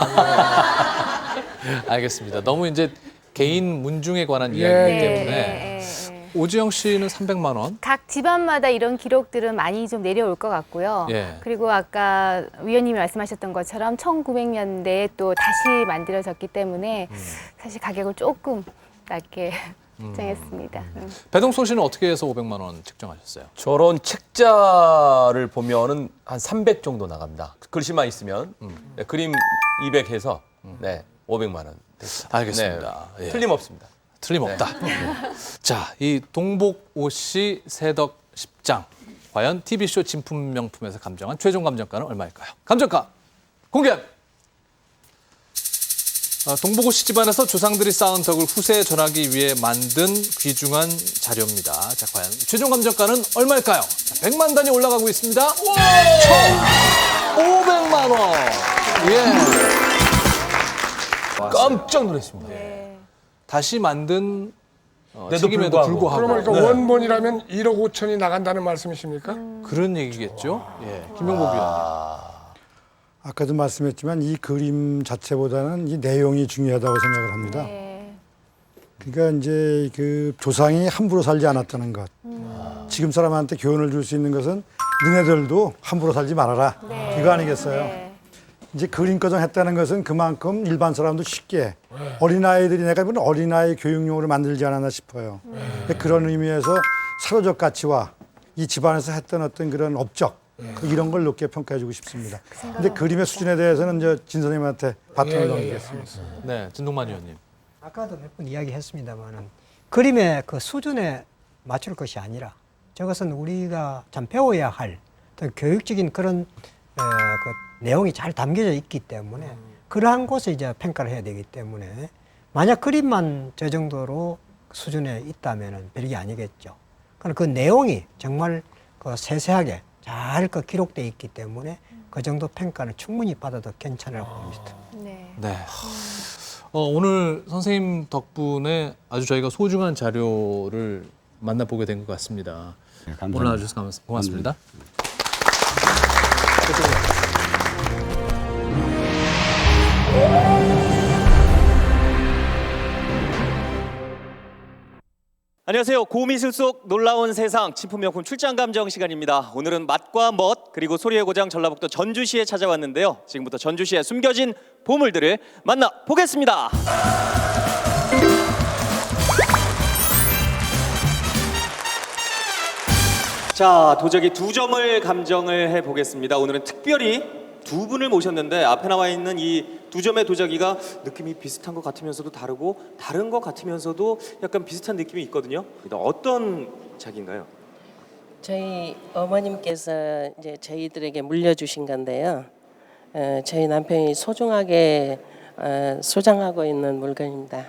알겠습니다. 너무 이제 개인 문중에 관한 이야기이기 때문에 네. 오지영 씨는 300만 원. 각 집안마다 이런 기록들은 많이 좀 내려올 것 같고요. 예. 그리고 아까 위원님이 말씀하셨던 것처럼 1900년대에 또 다시 만들어졌기 때문에 사실 가격을 조금 낮게 정했습니다. 배동소 씨는 어떻게 해서 500만 원 측정하셨어요? 저런 책자를 보면은 한 300 정도 나갑니다. 글씨만 있으면 네, 그림 200 해서 네, 500만 원 됐습니다. 알겠습니다. 네, 예. 틀림없습니다. 틀림없다. 자, 이 동복 옷씨 세덕 10장. 과연 TV쇼 진품 명품에서 감정한 최종 감정가는 얼마일까요? 감정가 공개합니다. 동복 옷씨 집안에서 조상들이 쌓은 덕을 후세에 전하기 위해 만든 귀중한 자료입니다. 자, 과연 최종 감정가는 얼마일까요? 자, 100만 단위 올라가고 있습니다. 1,500만 원. 예. 깜짝 놀랐습니다. 다시 만든 내도 책임에도 불구하고. 그러면 그 원본이라면 1억 5천이 나간다는 말씀이십니까? 그런 얘기겠죠. 예. 김용복 위원님. 아까도 말씀했지만 이 그림 자체보다는 이 내용이 중요하다고 생각을 합니다. 네. 그러니까 이제 그 조상이 함부로 살지 않았다는 것. 지금 사람한테 교훈을 줄 수 있는 것은 너네들도 함부로 살지 말아라. 이거 아니겠어요? 네. 이제 그림거정 했다는 것은 그만큼 일반 사람도 쉽게 어린아이들이 내가 보는 어린아이 교육용으로 만들지 않았나 싶어요. 그런 의미에서 사료적 가치와 이 집안에서 했던 어떤 그런 업적 이런 걸 높게 평가해주고 싶습니다. 근데 그림의 수준에 대해서는 진 선생님한테 바톤을 넘기겠습니다. 네, 진동만 위원님. 아까도 몇 번 이야기했습니다만은 그림의 그 수준에 맞출 것이 아니라 저것은 우리가 참 배워야 할 어떤 교육적인 그런 그 내용이 잘 담겨져 있기 때문에 그러한 곳에 이제 평가를 해야 되기 때문에 만약 그림만 저 정도로 수준에 있다면은 별게 아니겠죠. 그러나 그 내용이 정말 그 세세하게 잘 그 기록되어 있기 때문에 그 정도 평가는 충분히 받아도 괜찮을 봅니다. 네. 네. 오늘 선생님 덕분에 아주 저희가 소중한 자료를 만나보게 된 것 같습니다. 네, 감사합니다. 오늘 와주셔서 고맙습니다. 안녕하세요. 고미술 속 놀라운 세상 진품명품 출장 감정 시간입니다. 오늘은 맛과 멋 그리고 소리의 고장 전라북도 전주시에 찾아왔는데요. 지금부터 전주시에 숨겨진 보물들을 만나보겠습니다. 자, 도자기 2점을 감정을 해보겠습니다. 오늘은 특별히 2분을 모셨는데 앞에 나와 있는 이 2점의 도자기가 느낌이 비슷한 것 같으면서도 다르고 다른 것 같으면서도 약간 비슷한 느낌이 있거든요. 어떤 작인가요? 저희 어머님께서 이제 저희들에게 물려주신 건데요. 저희 남편이 소중하게 소장하고 있는 물건입니다.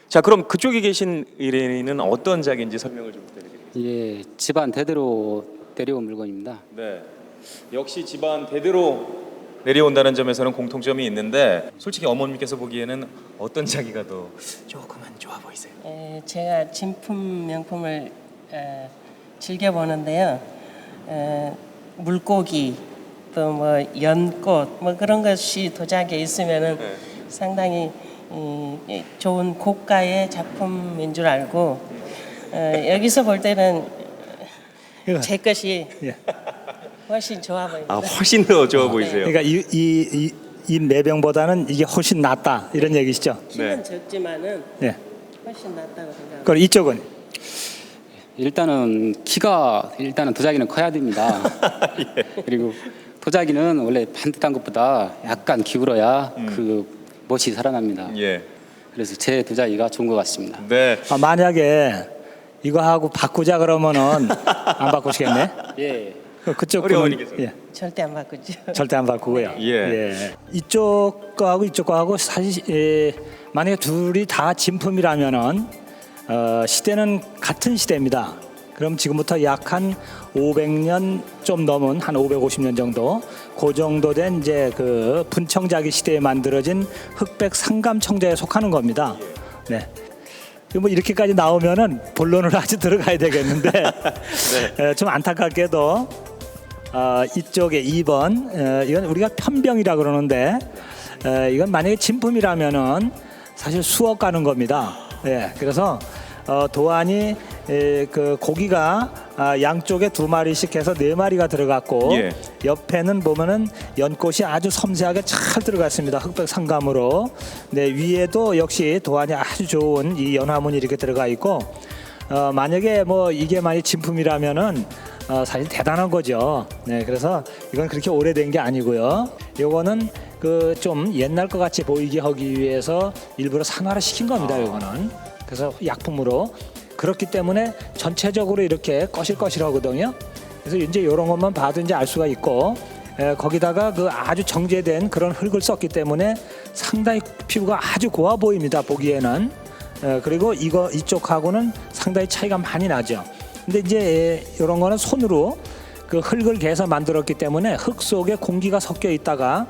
자, 그럼 그쪽에 계신 의뢰인은 어떤 작인지 설명을 좀 부탁드립니다. 예, 집안 대대로 내려온 물건입니다. 네, 역시 집안 대대로 내려온다는 점에서는 공통점이 있는데 솔직히 어머님께서 보기에는 어떤 자기가 더 조금은 좋아 보이세요? 제가 진품 명품을 즐겨 보는데요. 물고기 또 뭐 연꽃 뭐 그런 것이 도자기에 있으면은 상당히 좋은 고가의 작품인 줄 알고 여기서 볼 때는 제 것이 훨씬 좋아 보입니다. 아, 훨씬 더 좋아 보이세요. 그러니까 이 매병보다는 이게 훨씬 낫다 이런 얘기시죠? 키는 적지만은 네. 훨씬 낫다고 생각합니다. 그럼 이쪽은 일단은 키가 도자기는 커야 됩니다. 그리고 도자기는 원래 반듯한 것보다 약간 기울어야 그 멋이 살아납니다. 예. 그래서 제 도자기가 좋은 것 같습니다. 네. 만약에 이거 하고 바꾸자 그러면은 안 바꾸시겠네? 예. 그쪽 우리 분은 어머니께서. 예, 절대 안 바꾸죠. 절대 안 바꾸고요. 예. 이쪽 거하고 이쪽 거하고 사실 만약에 둘이 다 진품이라면은 시대는 같은 시대입니다. 그럼 지금부터 약 한 500년 좀 넘은 한 550년 정도 그 정도 된 이제 그 분청자기 시대에 만들어진 흑백 상감 청자에 속하는 겁니다. 네. 뭐 이렇게까지 나오면은 본론을 아주 들어가야 되겠는데 좀 안타깝게도 이쪽에 2번 이건 우리가 편병이라 그러는데 이건 만약에 진품이라면은 사실 수억 가는 겁니다. 예, 그래서 도안이 그 고기가 양쪽에 2마리씩 해서 4마리가 들어갔고 예. 옆에는 보면은 연꽃이 아주 섬세하게 잘 들어갔습니다. 흑백 상감으로. 네, 위에도 역시 도안이 아주 좋은 이 연화문이 이렇게 들어가 있고 만약에 뭐 이게 만약 진품이라면은 사실 대단한 거죠. 네, 그래서 이건 그렇게 오래된 게 아니고요. 요거는 그 좀 옛날 것 같이 보이게 하기 위해서 일부러 산화를 시킨 겁니다. 요거는. 그래서 약품으로 그렇기 때문에 전체적으로 이렇게 거실거실하거든요. 그래서 이제 이런 것만 봐도 이제 알 수가 있고 거기다가 그 아주 정제된 그런 흙을 썼기 때문에 상당히 피부가 아주 고와 보입니다. 보기에는 그리고 이쪽하고는 상당히 차이가 많이 나죠. 근데 이제 이런 거는 손으로 그 흙을 개서 만들었기 때문에 흙 속에 공기가 섞여 있다가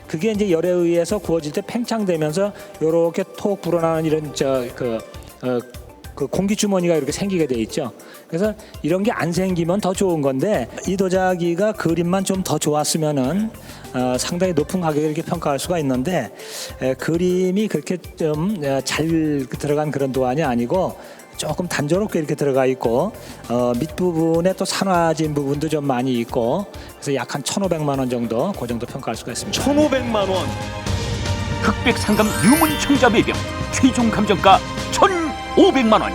그게 이제 열에 의해서 구워질 때 팽창되면서 이렇게 톡 불어나는 이런 그 공기 주머니가 이렇게 생기게 돼 있죠. 그래서 이런 게 안 생기면 더 좋은 건데 이 도자기가 그림만 좀 더 좋았으면은 상당히 높은 가격에 이렇게 평가할 수가 있는데 그림이 그렇게 좀 잘 들어간 그런 도안이 아니고 조금 단조롭게 이렇게 들어가 있고 밑부분에 또 산화진 부분도 좀 많이 있고 그래서 약 한 1,500만 원 정도 그 정도 평가할 수가 있습니다. 1,500만 원. 흑백 상감 유문 청자 매병 최종 감정가 1,500만 원.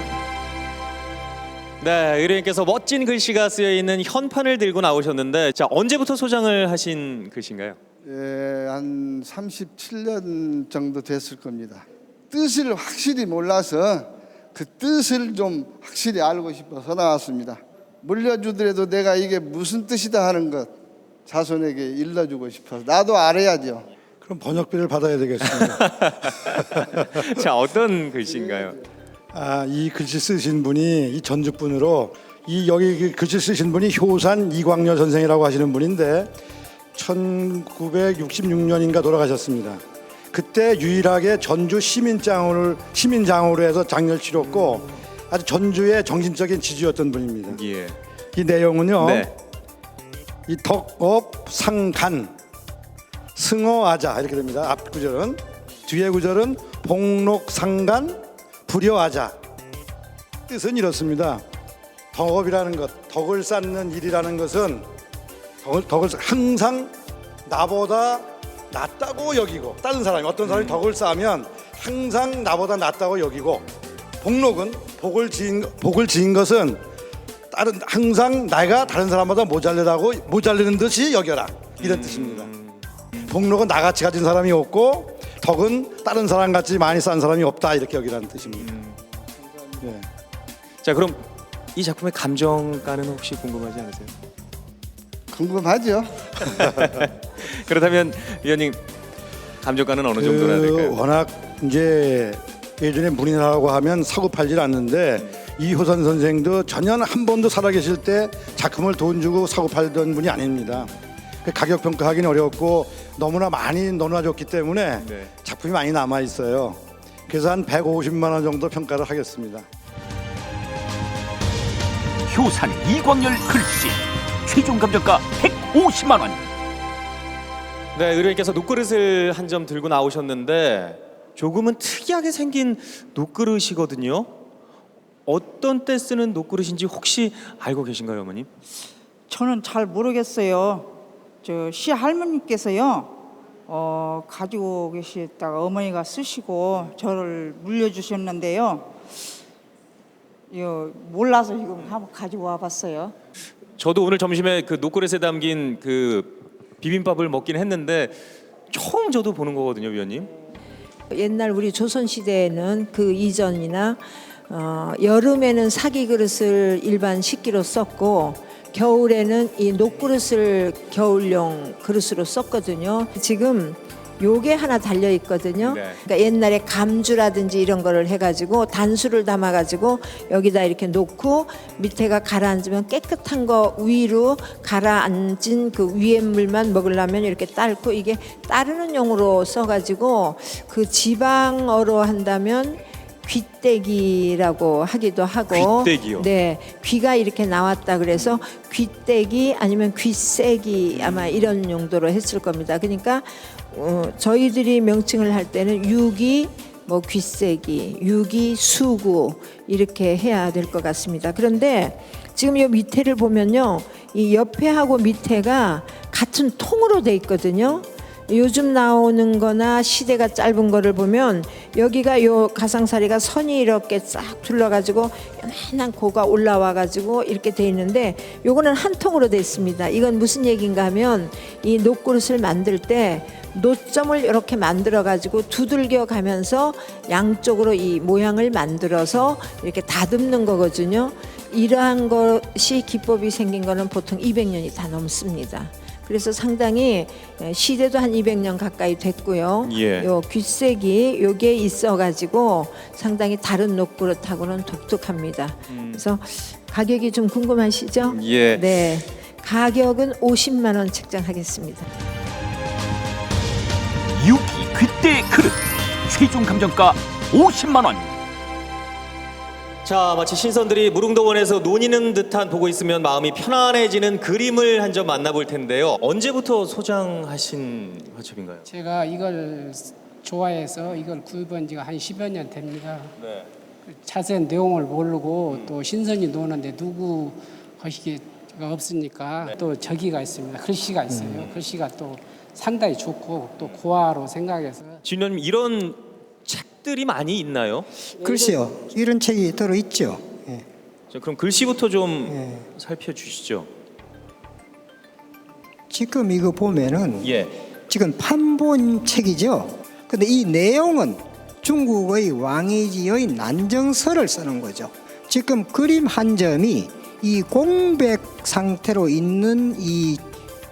네, 의뢰인께서 멋진 글씨가 쓰여 있는 현판을 들고 나오셨는데, 자, 언제부터 소장을 하신 글씨인가요? 예, 한 37년 정도 됐을 겁니다. 뜻을 확실히 몰라서 그 뜻을 좀 확실히 알고 싶어서 나왔습니다. 물려주더라도 내가 이게 무슨 뜻이다 하는 것 자손에게 일러주고 싶어서 나도 알아야죠. 그럼 번역비를 받아야 되겠습니다. 자, 어떤 글씨인가요? 이 글씨 쓰신 분이 이 전주분으로 여기 글씨 쓰신 분이 효산 이광렬 선생이라고 하시는 분인데 1966년인가 돌아가셨습니다. 그때 유일하게 전주 시민장으로 해서 장렬 치렀고 아주 전주의 정신적인 지주였던 분입니다. 예. 이 내용은요. 네. 이 덕업 상간 승어하자 이렇게 됩니다. 앞 구절은. 뒤에 구절은 복록상간 불여하자. 뜻은 이렇습니다. 덕업이라는 것, 덕을 쌓는 일이라는 것은 덕을 항상 나보다 낫다고 여기고 다른 사람이 어떤 사람이 덕을 쌓으면 항상 나보다 낫다고 여기고 복록은 복을 지은 것은 항상 내가 다른 사람보다 모자르는 듯이 여겨라 이런 뜻입니다. 복록은 나같이 가진 사람이 없고 덕은 다른 사람같이 많이 쌓은 사람이 없다 이렇게 여기라는 뜻입니다. 네. 자, 그럼 이 작품의 감정가는 혹시 궁금하지 않으세요? 궁금하죠. 그렇다면 위원님 감정가는 어느 정도나 될까요? 워낙 이제 예전에 문인하라고 하면 사고 팔질 않는데 이효선 선생도 전혀 한 번도 살아계실 때 작품을 돈 주고 사고 팔던 분이 아닙니다. 가격 평가하기는 어렵고 너무나 많이 넣어줬기 때문에 네. 작품이 많이 남아 있어요. 그래서 한 150만 원 정도 평가를 하겠습니다. 효산 이광렬 글씨 최종 감정가 150만 원. 네, 의뢰인께서 녹그릇을 한 점 들고 나오셨는데 조금은 특이하게 생긴 녹그릇이거든요. 어떤 때 쓰는 녹그릇인지 혹시 알고 계신가요, 어머님? 저는 잘 모르겠어요. 저 시할머니께서요 가지고 계시다가 어머니가 쓰시고 저를 물려주셨는데요. 몰라서 지금 한번 가지고 와봤어요. 저도 오늘 점심에 그 녹그릇에 담긴 그 비빔밥을 먹긴 했는데 처음 저도 보는 거거든요, 위원님. 옛날 우리 조선 시대에는 그 이전이나 여름에는 사기 그릇을 일반 식기로 썼고 겨울에는 이 녹그릇을 겨울용 그릇으로 썼거든요. 지금 요게 하나 달려 있거든요. 그러니까 옛날에 감주라든지 이런 거를 해가지고 단수를 담아가지고 여기다 이렇게 놓고 밑에가 가라앉으면 깨끗한 거 위로 가라앉은 그 위에 물만 먹으려면 이렇게 딸고 이게 따르는 용으로 써가지고 그 지방어로 한다면 귀때기라고 하기도 하고 귀때기요? 네, 귀가 이렇게 나왔다 그래서 귀때기 아니면 귀세기 아마 이런 용도로 했을 겁니다. 그러니까 저희들이 명칭을 할 때는 유기, 뭐 귀세기, 유기, 수구 이렇게 해야 될 것 같습니다. 그런데 지금 이 밑에를 보면요, 이 옆에하고 밑에가 같은 통으로 돼 있거든요. 요즘 나오는 거나 시대가 짧은 거를 보면 여기가 요 가상사리가 선이 이렇게 싹 둘러가지고 요만한 고가 올라와가지고 이렇게 돼 있는데 요거는 한 통으로 돼 있습니다. 이건 무슨 얘기인가 하면 이 녹그릇을 만들 때 노점을 이렇게 만들어 가지고 두들겨 가면서 양쪽으로 이 모양을 만들어서 이렇게 다듬는 거거든요. 이러한 것이 기법이 생긴 거는 보통 200년이 다 넘습니다. 그래서 상당히 시대도 한 200년 가까이 됐고요. 예. 요 귀색이 요게 있어가지고 상당히 다른 녹그릇하고는 독특합니다. 그래서 가격이 좀 궁금하시죠? 예. 네, 가격은 50만 원 책정하겠습니다. 유기 귀때 그릇 최종 감정가 50만 원. 자, 마치 신선들이 무릉도원에서 논의는 듯한 보고 있으면 마음이 편안해지는 그림을 한 점 만나볼 텐데요. 언제부터 소장하신 화첩인가요? 제가 이걸 좋아해서 이걸 구입한 지가 한 10여 년 됩니다. 네. 자세한 내용을 모르고 또 신선이 노는데 누구 하시기가 없으니까 또 저기가 있습니다. 글씨가 있어요. 글씨가 또 상당히 좋고 또 고화로 생각해서. 지금 이런 책들이 많이 있나요? 글쎄요, 이런 책이 들어있죠. 예. 자, 그럼 글씨부터 좀 살펴주시죠. 지금 이거 보면은 예. 지금 판본 책이죠. 근데 이 내용은 중국의 왕이지의 난정서를 쓰는 거죠. 지금 그림 한 점이 이 공백 상태로 있는 이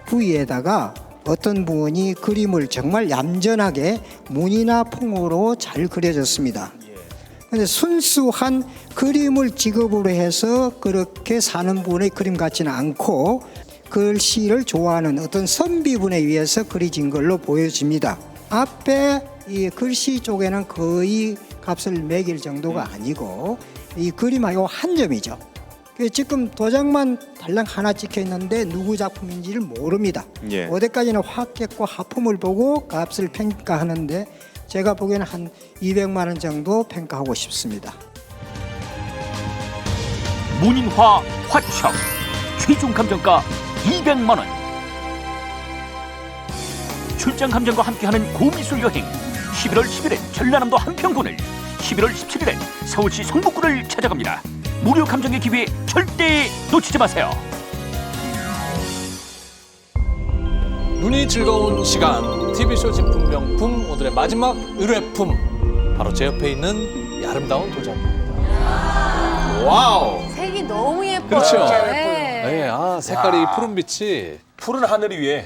부위에다가 어떤 분이 그림을 정말 얌전하게 문이나 풍으로 잘 그려졌습니다. 근데 순수한 그림을 직업으로 해서 그렇게 사는 분의 그림 같지는 않고 글씨를 좋아하는 어떤 선비분에 의해서 그려진 걸로 보여집니다. 앞에 이 글씨 쪽에는 거의 값을 매길 정도가 아니고 이 그림하고 한 점이죠. 지금 도장만 달랑 하나 찍혀 있는데 누구 작품인지를 모릅니다. 예. 어디까지는 화객과 하품을 보고 값을 평가하는데 제가 보기에는 한 200만 원 정도 평가하고 싶습니다. 문인화 화첩 최종 감정가 200만 원. 출장 감정과 함께하는 고미술 여행 11월 10일엔 전라남도 한평군을 11월 17일엔 서울시 성북구를 찾아갑니다. 무료 감정의 기회 절대 놓치지 마세요. 눈이 즐거운 시간 TV쇼 진품 명품 오늘의 마지막 의뢰품 바로 제 옆에 있는 이 아름다운 도장입니다. 와우. 색이 너무 예뻐요. 그렇죠. 네. 네, 아 색깔이 푸른 빛이 푸른 하늘 위에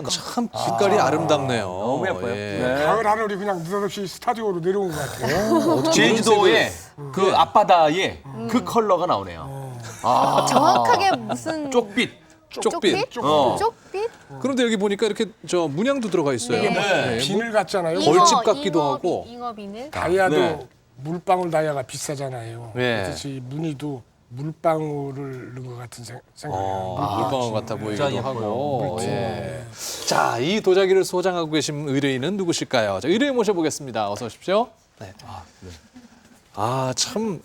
참 빛깔이 아름답네요. 너무 예뻐요. 예. 가을 하늘이 그냥 느닷없이 스타디오로 내려온 것 같아요. 제주도의 그 앞바다에 그 컬러가 나오네요. 아. 정확하게 무슨 쪽빛. 쪽빛. 쪽빛? 그런데 여기 보니까 이렇게 저 문양도 들어가 있어요. 이게 뭐 네. 비늘 같잖아요. 벌집 같기도 하고. 잉어 비늘. 다이아도 네. 물방울 다이아가 비싸잖아요. 네. 그래서 이 무늬도 물방울을 넣은 것 같은 생각이에요. 물방울 같아 보이기도 예뻐요. 하고. 물질. 예. 자, 이 도자기를 소장하고 계신 의뢰인은 누구실까요? 자, 의뢰인 모셔보겠습니다. 어서 오십시오. 네. 참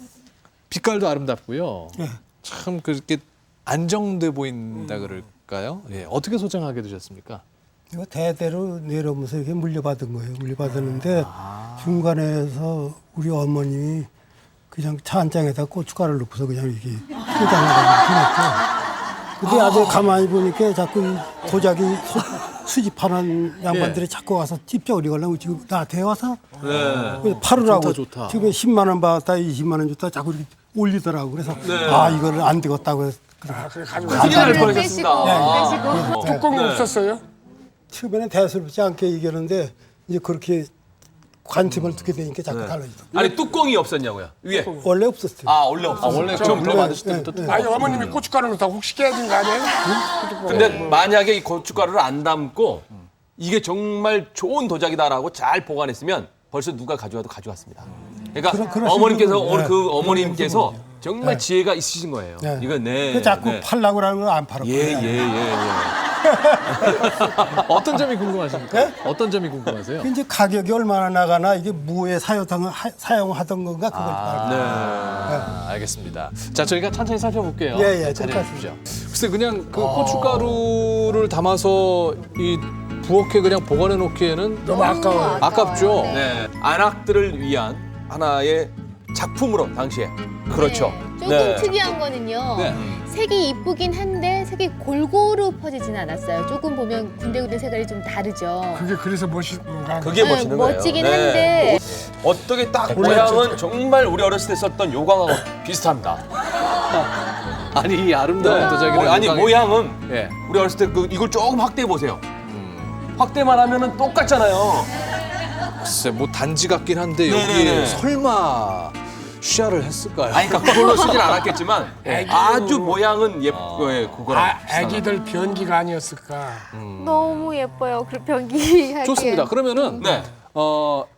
빛깔도 아름답고요. 참 그렇게 안정돼 보인다 그럴까요? 예. 어떻게 소장하게 되셨습니까? 이거 대대로 내려오면서 이게 물려받은 거예요. 물려받았는데 중간에서 우리 어머님이 그냥 차 한 장에다 고춧가루를 넣고서 그냥 이렇게 포장해가지고 해놨고. 근데 아주 가만히 보니까 자꾸 이 도자기 수집하는 양반들이 자꾸 와서 찝쩍거리려고 지금 나한테 와서 팔으라고. 좋다. 지금 10만 원 받았다 20만 원 줬다 자꾸 이렇게 올리더라고. 그래서 아 이거를 안 되겠다고 해서 그래 가지고 큰일 날 뻔하셨습니다. 뚜껑이 없었어요? 처음에는 대수롭지 않게 얘기하는데 이제 그렇게 관심을 두게 되니까 자꾸 달라지더라고요. 아니 뚜껑이 없었냐고요? 위에. 원래 없었어요. 아 원래 없었어요. 원래 좀 물려 만드실 때부터 뚜껑. 아니 어머님이 고춧가루 넣다 혹시 깨진 거 아니에요? 근데 만약에 이 고춧가루를 안 담고 이게 정말 좋은 도자기다라고 잘 보관했으면 벌써 누가 가져와도 가져왔습니다. 그러니까 그러시는 어머님께서 분은, 오늘 그 네. 어머님께서 네. 정말 지혜가 있으신 거예요. 네. 이거 그 자꾸 팔라고 그러는 걸 안 팔았고요. 예. 어떤 점이 궁금하십니까? 어떤 점이 궁금하세요? 이제 가격이 얼마나 나가나 이게 무에 사용하던 건가 그걸 말고. 알겠습니다. 자, 저희가 천천히 살펴볼게요. 예, 자리해 잠깐. 주십시오. 글쎄 그냥 그 고춧가루를 담아서 이 부엌에 그냥 보관해 놓기에는 너무 아까워요. 아깝죠. 네. 안악들을 위한 하나의 작품으로 당시에 그렇죠. 조금 특이한 거는요. 네. 색이 이쁘긴 한데 색이 골고루 퍼지진 않았어요. 조금 보면 군데군데 색깔이 좀 다르죠. 그게 그래서 멋있는가? 그게 멋있는 거예요. 멋지긴 한데 어떻게 딱 모양은 정말 우리 어렸을 때 썼던 요강하고 비슷합니다. 아니 이 아름다운 도자기를 아니 요강에- 모양은 예. 우리 어렸을 때 그 이걸 조금 확대해 보세요. 확대만 하면은 똑같잖아요. 글쎄 뭐 단지 같긴 한데 네네네. 여기에 설마 쉬야를 했을까요? 아니 그러니까 그걸로 쓰진 않았겠지만 아주 모양은 예뻐요. 그거랑 아기들 변기가 아니었을까? 너무 예뻐요. 그 변기하기에. 좋습니다. 그러면은 네.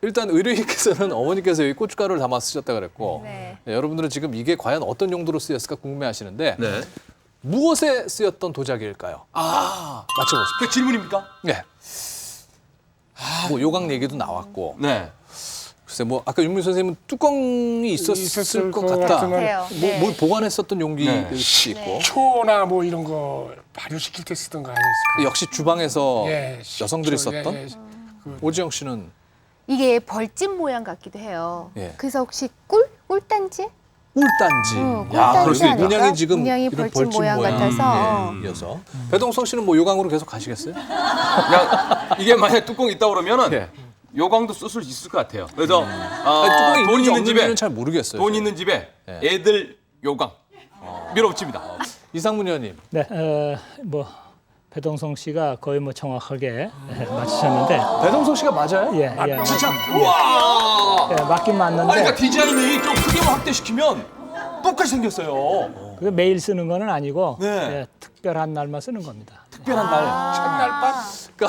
일단 의뢰인께서는 어머니께서 여기 고춧가루를 담아 쓰셨다 그랬고 네. 여러분들은 지금 이게 과연 어떤 용도로 쓰였을까 궁금해하시는데 네. 무엇에 쓰였던 도자기일까요? 맞춰보십시오. 그 질문입니까? 네. 뭐 요강 얘기도 나왔고. 네. 글쎄 뭐 아까 윤민 선생님은 뚜껑이 있었을 것 같다. 같아요. 네. 뭘 보관했었던 용기일 네. 수 있고. 초나 뭐 이런 거 발효시킬 때 쓰던 거 아니었을까? 역시 주방에서 예, 여성들이 식초, 썼던. 예, 예. 오지영 씨는 이게 벌집 모양 같기도 해요. 예. 그래서 혹시 꿀단지? 꿀단지. 꿀단지 그럴 수 있 아닐까? 문양이 지금 문양이 이런 벌집 모양 같아서. 예, 이어서. 배동성 씨는 뭐 요강으로 계속 가시겠어요? 그냥 이게 만약 뚜껑이 있다 그러면은 예. 요강도 쓸 수 있을 것 같아요. 그래서 뚜껑이 돈 있는지 있는 집에 없는지는 잘 모르겠어요. 돈 있는 집에 예. 애들 요강 밀어붙입니다. 이상문 의원님. 네, 뭐 배동성 씨가 거의 뭐 정확하게 맞추셨는데. 배동성 씨가 맞아요? 예, 예. 진짜 우와. 예, 맞긴 맞는데. 아니, 그러니까 디자인이 좀 크게만 확대시키면 똑같이 생겼어요. 그게 매일 쓰는 거는 아니고 네. 예, 특별한 날만 쓰는 겁니다. 특별한 날. 첫날 밤?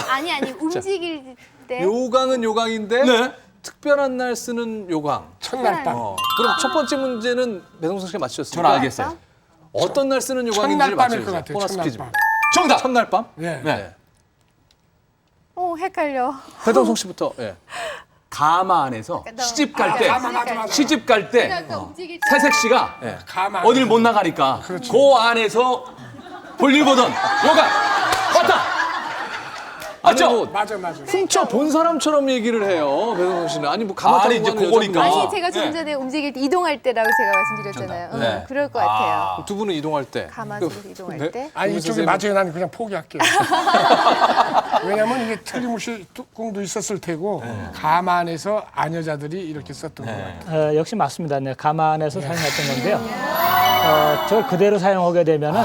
아니 움직일 때. 요강은 요강인데 네. 특별한 날 쓰는 요강. 첫날 밤. 그럼 첫 번째 문제는 배동성 씨가 맞추셨습니까? 저는 알겠어요. 어떤 날 쓰는 요강인지 첫날 밤일 맞춰주세요. 것 같아요. 보너스 첫날 퀴즈. 밤. 정답. 첫날 밤? 예. 네. 헷갈려. 배동성 씨부터. 예. 가마 안에서 시집 갈 때 맞아. 시집 갈 때 움직일 태색 씨가 예. 가만. 어딜 못 나가니까 그 안에서 볼일 보던 요강 맞다. 맞죠? 뭐 맞아. 훔쳐 본 사람처럼 얘기를 해요. 배동성 씨는. 아니 뭐 가만 아니, 이제 그거니까. 아니 제가 좀 네. 전에 움직일 때 이동할 때라고 제가 말씀드렸잖아요. 네. 그럴 것 같아요. 두 분은 이동할 때. 가마솥으로 이동할 네? 때. 아니 윤민 이쪽이 선생님은- 맞아요. 나는 그냥 포기할게요. 왜냐면 이게 틀림없이 뚜껑도 있었을 테고 가만에서 아녀자들이 이렇게 썼던 거 같아요. 역시 맞습니다. 네, 가만에서 사용했던 건데요. 저걸 그대로 사용하게 되면은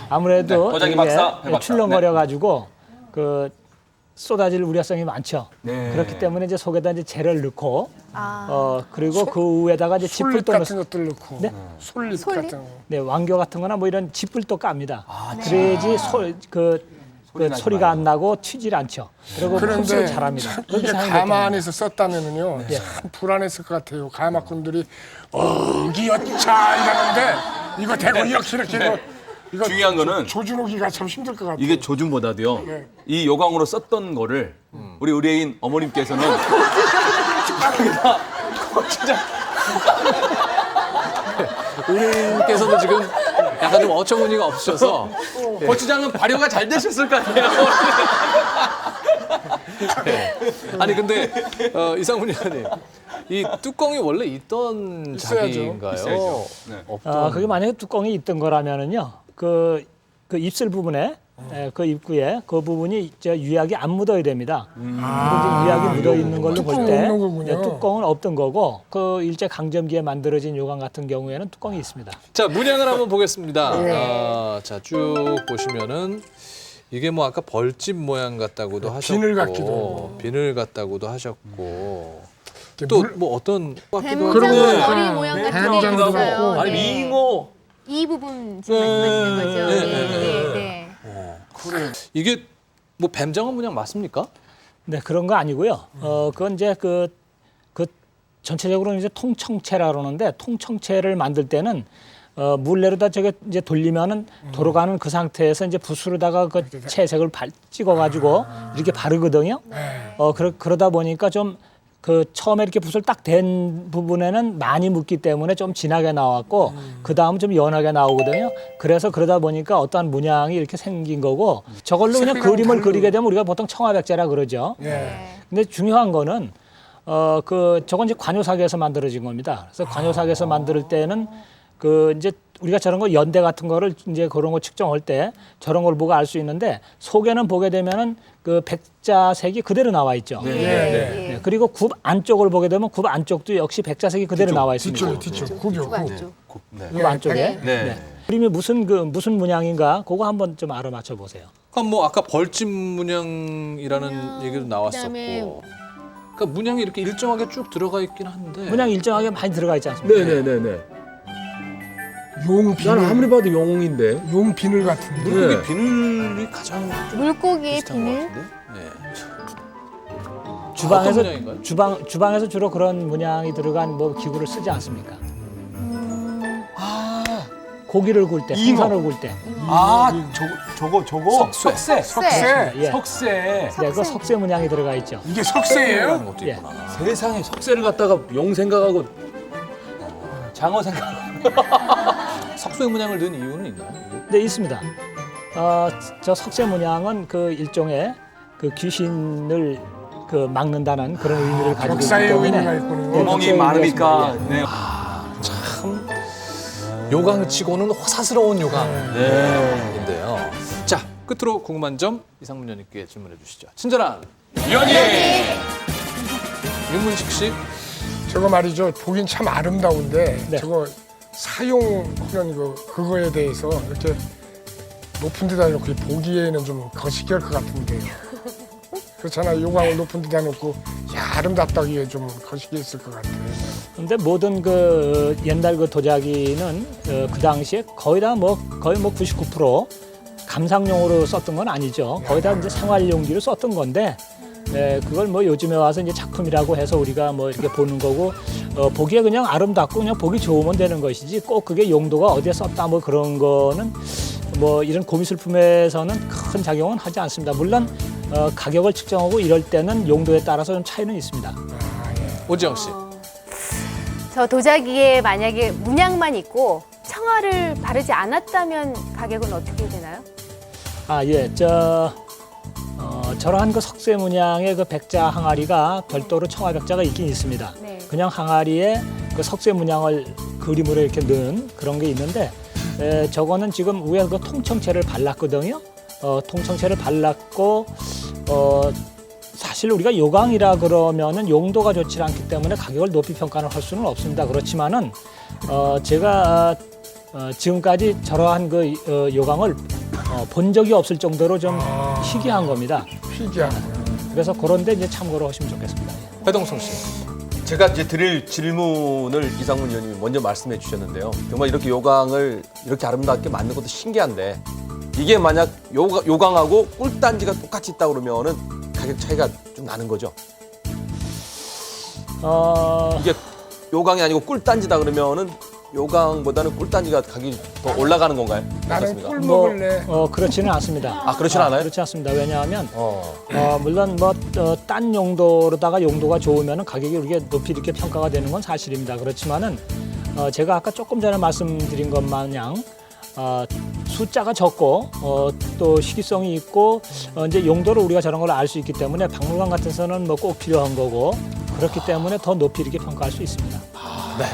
아무래도 네, 도자기 이게 박사 해봤다. 출렁거려 가지고 그 쏟아질 우려성이 많죠. 네. 그렇기 때문에 이제 속에다 이제 재를 넣고 아. 그리고 그 위에다가 이제 짚을 솔잎 또 같은 넣 것들 넣고 네? 솔잎 솔잎? 같은 거. 네, 왕교 같은 거나 뭐 이런 짚을 또 깝니다. 그래야지 소리가 안 나고 튀질 않죠. 그리고 흡수를 그런데 잘합니다. 참 그렇게 이게 사용됐던 가만에서 썼다면은요 예. 참 불안했을 것 같아요. 가마꾼들이 어기여차 이러는데 이거 대고 이렇게 이거 중요한 거는 조준호기가 참 힘들 것 같아요. 이게 조준보다도요. 네. 이 요강으로 썼던 거를 우리 의뢰인 어머님께서는 거기다 진짜 의뢰인께서는 지금 약간 좀 어처구니가 없으셔서 고추장은 발효가 잘 되셨을 것 같아요. 아니 근데 이상문 의원님 이 뚜껑이 원래 있던 있어야죠. 자기인가요? 있어야죠. 네. 없던. 그게 만약에 뚜껑이 있던 거라면은요, 그 입술 부분에 그 입구에 그 부분이 유약이 안 묻어야 됩니다. 근데 이제 유약이 묻어 있는 걸로 볼 뚜껑 때 없는 거군요. 뚜껑은 없던 거고 그 일제 강점기에 만들어진 요강 같은 경우에는 뚜껑이 있습니다. 자, 문양을 한번 보겠습니다. 자, 쭉 보시면은 이게 뭐 아까 벌집 모양 같다고도 하셨고, 비늘 같기도. 비늘 같다고도 하셨고, 또 뭐 어떤 같기도 뱀장 하고. 머리 모양 같은 게 뱀장도 있어요. 있고. 아니 네. 잉어. 이 부분 지금 말씀하시는 거죠. 네. 그래. 이게 뭐 뱀장어 문양 맞습니까? 네, 그런 거 아니고요. 그건 이제 그 전체적으로는 이제 통청체라 그러는데 통청체를 만들 때는 물레로다 저게 이제 돌리면은 돌아가는 그 상태에서 이제 붓으로다가 그 채색을 찍어가지고 이렇게 바르거든요. 그러다 보니까 좀 그 처음에 이렇게 붓을 딱 댄 부분에는 많이 묻기 때문에 좀 진하게 나왔고 그 다음 좀 연하게 나오거든요. 그래서 그러다 보니까 어떠한 문양이 이렇게 생긴 거고 저걸로 그냥 그림을 그리게 되면 우리가 보통 청아백제라 그러죠. 근데 중요한 거는 저건 이제 관요사계에서 만들어진 겁니다. 그래서 관요사계에서 만들 때는 그 이제 우리가 저런 거 연대 같은 거를 이제 그런 거 측정할 때 저런 걸 보고 알 수 있는데 속에는 보게 되면은 그 백자색이 그대로 나와 있죠. 네. 그리고 굽 안쪽을 보게 되면 굽 안쪽도 역시 백자색이 그대로 나와 있습니다. 뒤쪽 굽이요. 굽. 굽 안쪽에. 네. 그림이 무슨 문양인가 그거 한번 좀 알아맞혀 보세요. 그럼 뭐 아까 벌집 문양이라는 얘기도 나왔었고, 그러니까 문양이 이렇게 일정하게 쭉 들어가 있긴 한데. 문양이 일정하게 많이 들어가 있지 않습니까? 네네네네. 용 비늘. 난 아무리 봐도 영웅인데. 용 비늘 같은데. 물고기 비늘이 가장 물고기의 비슷한 것 비늘. 같은데? 주방에서 어떤 문양인가요? 주방에서 주로 그런 문양이 들어간 뭐 기구를 쓰지 않습니까? 고기를 구울 때, 생선을 구울 때. 저거. 석쇠. 예. 석쇠. 네, 그 석쇠 문양이 들어가 있죠. 이게 석쇠예요? 것도 예. 있구나. 세상에 석쇠를 갖다가 용 생각하고 장어 생각하고. 석쇠 문양을 넣은 이유는 있나요? 네, 있습니다. 저 석쇠 문양은 그 일종의 그 귀신을 그 막는다는 그런 의미를 가지고 있기 역사의 때문에 의미가 있군요. 네, 구멍이 역사의 많으니까. 의미가 있습니다. 네. 참 요강치고는 호사스러운 요강인데요. 자, 끝으로 궁금한 점 이상문 의원님께 질문해 주시죠. 친절한 위원님. 윤문식 씨. 저거 말이죠. 보긴 참 아름다운데 네. 저거 사용하는 그거에 대해서 이렇게 높은 데다 놓고 보기에는 좀 거시기할 것 같은데요. 그렇잖아요. 요강을 높은 데다 놓고 아름답다기에 좀 거시기했을 것 같아요. 근데 모든 그 옛날 그 도자기는 그 당시에 거의 99% 감상용으로 썼던 건 아니죠. 거의 다 이제 생활용기로 썼던 건데 그걸 뭐 요즘에 와서 이제 작품이라고 해서 우리가 뭐 이렇게 보는 거고 보기에 그냥 아름답고 그냥 보기 좋으면 되는 것이지 꼭 그게 용도가 어디에 썼다 뭐 그런 거는 뭐 이런 고미술품에서는 큰 작용은 하지 않습니다. 물론 가격을 측정하고 이럴 때는 용도에 따라서 좀 차이는 있습니다. 오지영 씨. 저 도자기에 만약에 문양만 있고 청아를 바르지 않았다면 가격은 어떻게 되나요? 저러한 그 석쇠 문양의 그 백자 항아리가 별도로 청아백자가 있긴 있습니다. 네. 그냥 항아리에 그 석쇠 문양을 그림으로 이렇게 넣은 그런 게 있는데 저거는 지금 위에 그 통청체를 발랐거든요. 통청체를 발랐고 사실 우리가 요강이라 그러면은 용도가 좋지 않기 때문에 가격을 높이 평가를 할 수는 없습니다. 그렇지만은 제가 지금까지 저러한 그 요강을 본 적이 없을 정도로 좀 희귀한 겁니다. 희귀한. 그래서 그런데 이제 참고로 하시면 좋겠습니다. 배동성 씨. 제가 이제 드릴 질문을 이상문 의원님이 먼저 말씀해 주셨는데요. 정말 이렇게 요강을 이렇게 아름답게 만든 것도 신기한데 이게 만약 요강하고 꿀단지가 똑같이 있다 그러면은 가격 차이가 좀 나는 거죠? 이게 요강이 아니고 꿀단지다 그러면은 요강보다는 꿀단지가 가격이 더 올라가는 건가요? 나는 꿀 먹을래. 그렇지는 않습니다. 그렇진 않아요? 그렇지 않습니다. 왜냐하면 물론 딴 용도로다가 용도가 좋으면 가격이 높이 이렇게 평가가 되는 건 사실입니다. 그렇지만은 제가 아까 조금 전에 말씀드린 것 마냥 숫자가 적고 또 시기성이 있고 이제 용도를 우리가 저런 걸 알 수 있기 때문에 박물관 같은 데서는 뭐 꼭 필요한 거고 그렇기 때문에 더 높이 이렇게 평가할 수 있습니다. 네.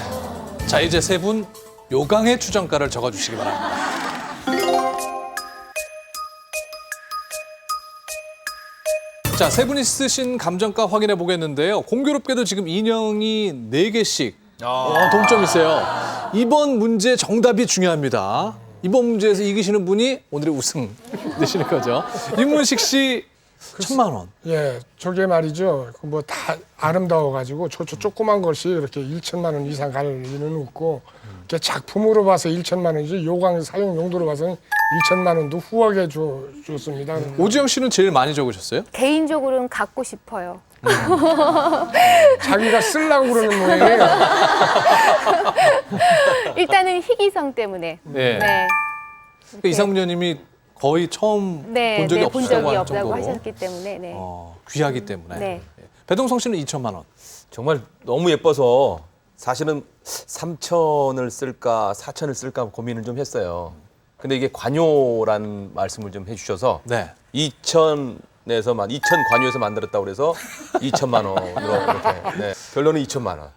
자, 이제 세 분 요강의 추정가를 적어주시기 바랍니다. 자, 세 분이 쓰신 감정가 확인해 보겠는데요. 공교롭게도 지금 인형이 4개씩 동점이세요. 이번 문제 정답이 중요합니다. 이번 문제에서 이기시는 분이 오늘의 우승 되시는 거죠. 윤문식 씨 1,000만 원. 예, 저게 말이죠. 뭐 다 아름다워가지고 저 조그만 것이 이렇게 1천만 원 이상 갈 리는 없고, 이렇게 작품으로 봐서 1천만 원이지 요강 사용 용도로 봐서는 1천만 원도 후하게 줬습니다. 오지영 씨는 제일 많이 적으셨어요? 개인적으로는 갖고 싶어요. 자기가 쓰려고 그러는 모양이에요. 일단은 희귀성 때문에. 네. 그러니까 이상문 의원님이 거의 처음 본 적이 본 없다고 적이 할 없다고 정도로 하셨기 때문에. 네. 귀하기 때문에. 네. 배동성 씨는 2천만 원. 정말 너무 예뻐서 사실은 3천을 쓸까 4천을 쓸까 고민을 좀 했어요. 근데 이게 관요라는 말씀을 좀 해주셔서 2천에서 2천 관요에서 만들었다고 그래서 2천만 원으로 이렇게. 네. 결론은 2천만 원.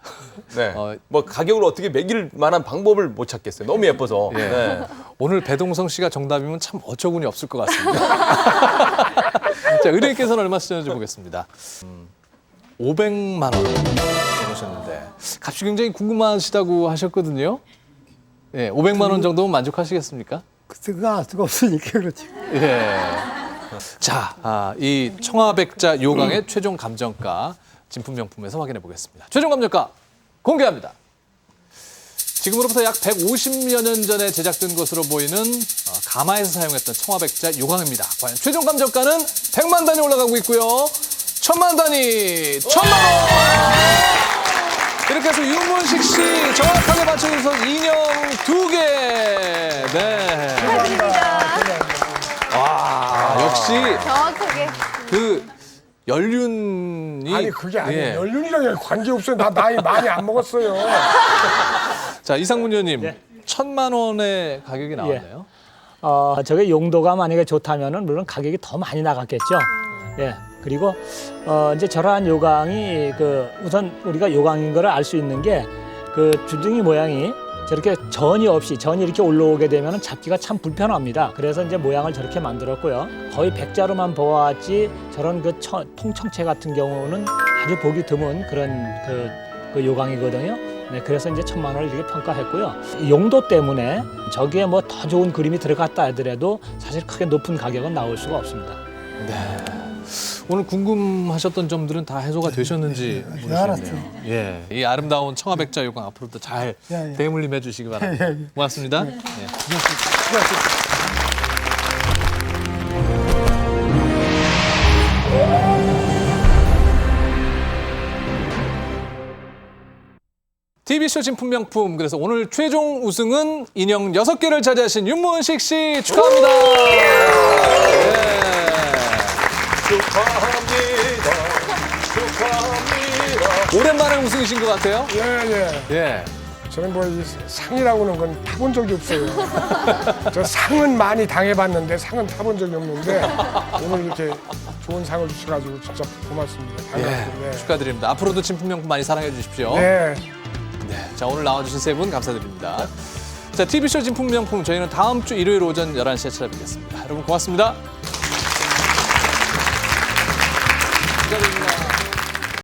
네. 뭐 가격을 어떻게 매길 만한 방법을 못 찾겠어요. 너무 예뻐서. 예. 네. 오늘 배동성 씨가 정답이면 참 어처구니 없을 것 같습니다. 자, 의뢰인께서는 얼마 쓰셨는지 보겠습니다. 500만 원 적으셨는데 값이 굉장히 궁금하시다고 하셨거든요. 예, 500만 원 정도면 만족하시겠습니까? 그거 알 수가 없으니까 그렇지. 예. 자, 이 청아백자 요강의 최종 감정가 진품명품에서 확인해 보겠습니다. 최종 감정가 공개합니다. 지금으로부터 약 150여 년 전에 제작된 것으로 보이는 가마에서 사용했던 청아백자 요강입니다. 과연 최종 감정가는 100만 단위 올라가고 있고요. 1000만 단위, 1000만 원! 이렇게 해서 윤문식 씨 정확하게 맞춰주셔서 인형 2개. 네. 축하드립니다. 와, 역시 정확하게. 그 연륜이 아니 그게 아니에요. 연륜이랑 관계 없어요. 나 나이 많이 안 먹었어요. 자, 이상문 의원님 1,000만 원의 가격이 나왔네요. 저게 용도가 만약에 좋다면은 물론 가격이 더 많이 나갔겠죠. 예. 그리고 이제 저러한 요강이 우선 우리가 요강인 거를 알 수 있는 게 주둥이 모양이 저렇게 전이 이렇게 올라오게 되면 잡기가 참 불편합니다. 그래서 이제 모양을 저렇게 만들었고요. 거의 백자로만 보았지 저런 통청체 같은 경우는 아주 보기 드문 그런 그 요강이거든요. 네, 그래서 이제 1,000만 원을 이렇게 평가했고요. 용도 때문에 저기에 뭐 더 좋은 그림이 들어갔다 하더라도 사실 크게 높은 가격은 나올 수가 없습니다. 네. 오늘 궁금하셨던 점들은 다 해소가 되셨는지 모르겠네요. 예, 이 아름다운 청아백자 요강 앞으로도 잘 대물림해 주시기 바랍니다. 고맙습니다. 네. TV쇼 진품명품. 그래서 오늘 최종 우승은 인형 6개를 차지하신 윤문식 씨 축하합니다. 축하합니다. 오랜만에 우승이신 것 같아요? 예. 저는 뭐 이 상이라고는 건 타본 적이 없어요. 저 상은 많이 당해봤는데 상은 타본 적이 없는데 오늘 이렇게 좋은 상을 주셔가지고 진짜 고맙습니다. 반갑습니다. 네, 축하드립니다. 앞으로도 진품명품 많이 사랑해 주십시오. 네. 자, 오늘 나와주신 세 분 감사드립니다. 자, TV쇼 진품명품 저희는 다음 주 일요일 오전 11시에 찾아뵙겠습니다. 여러분 고맙습니다. 축하드립니다.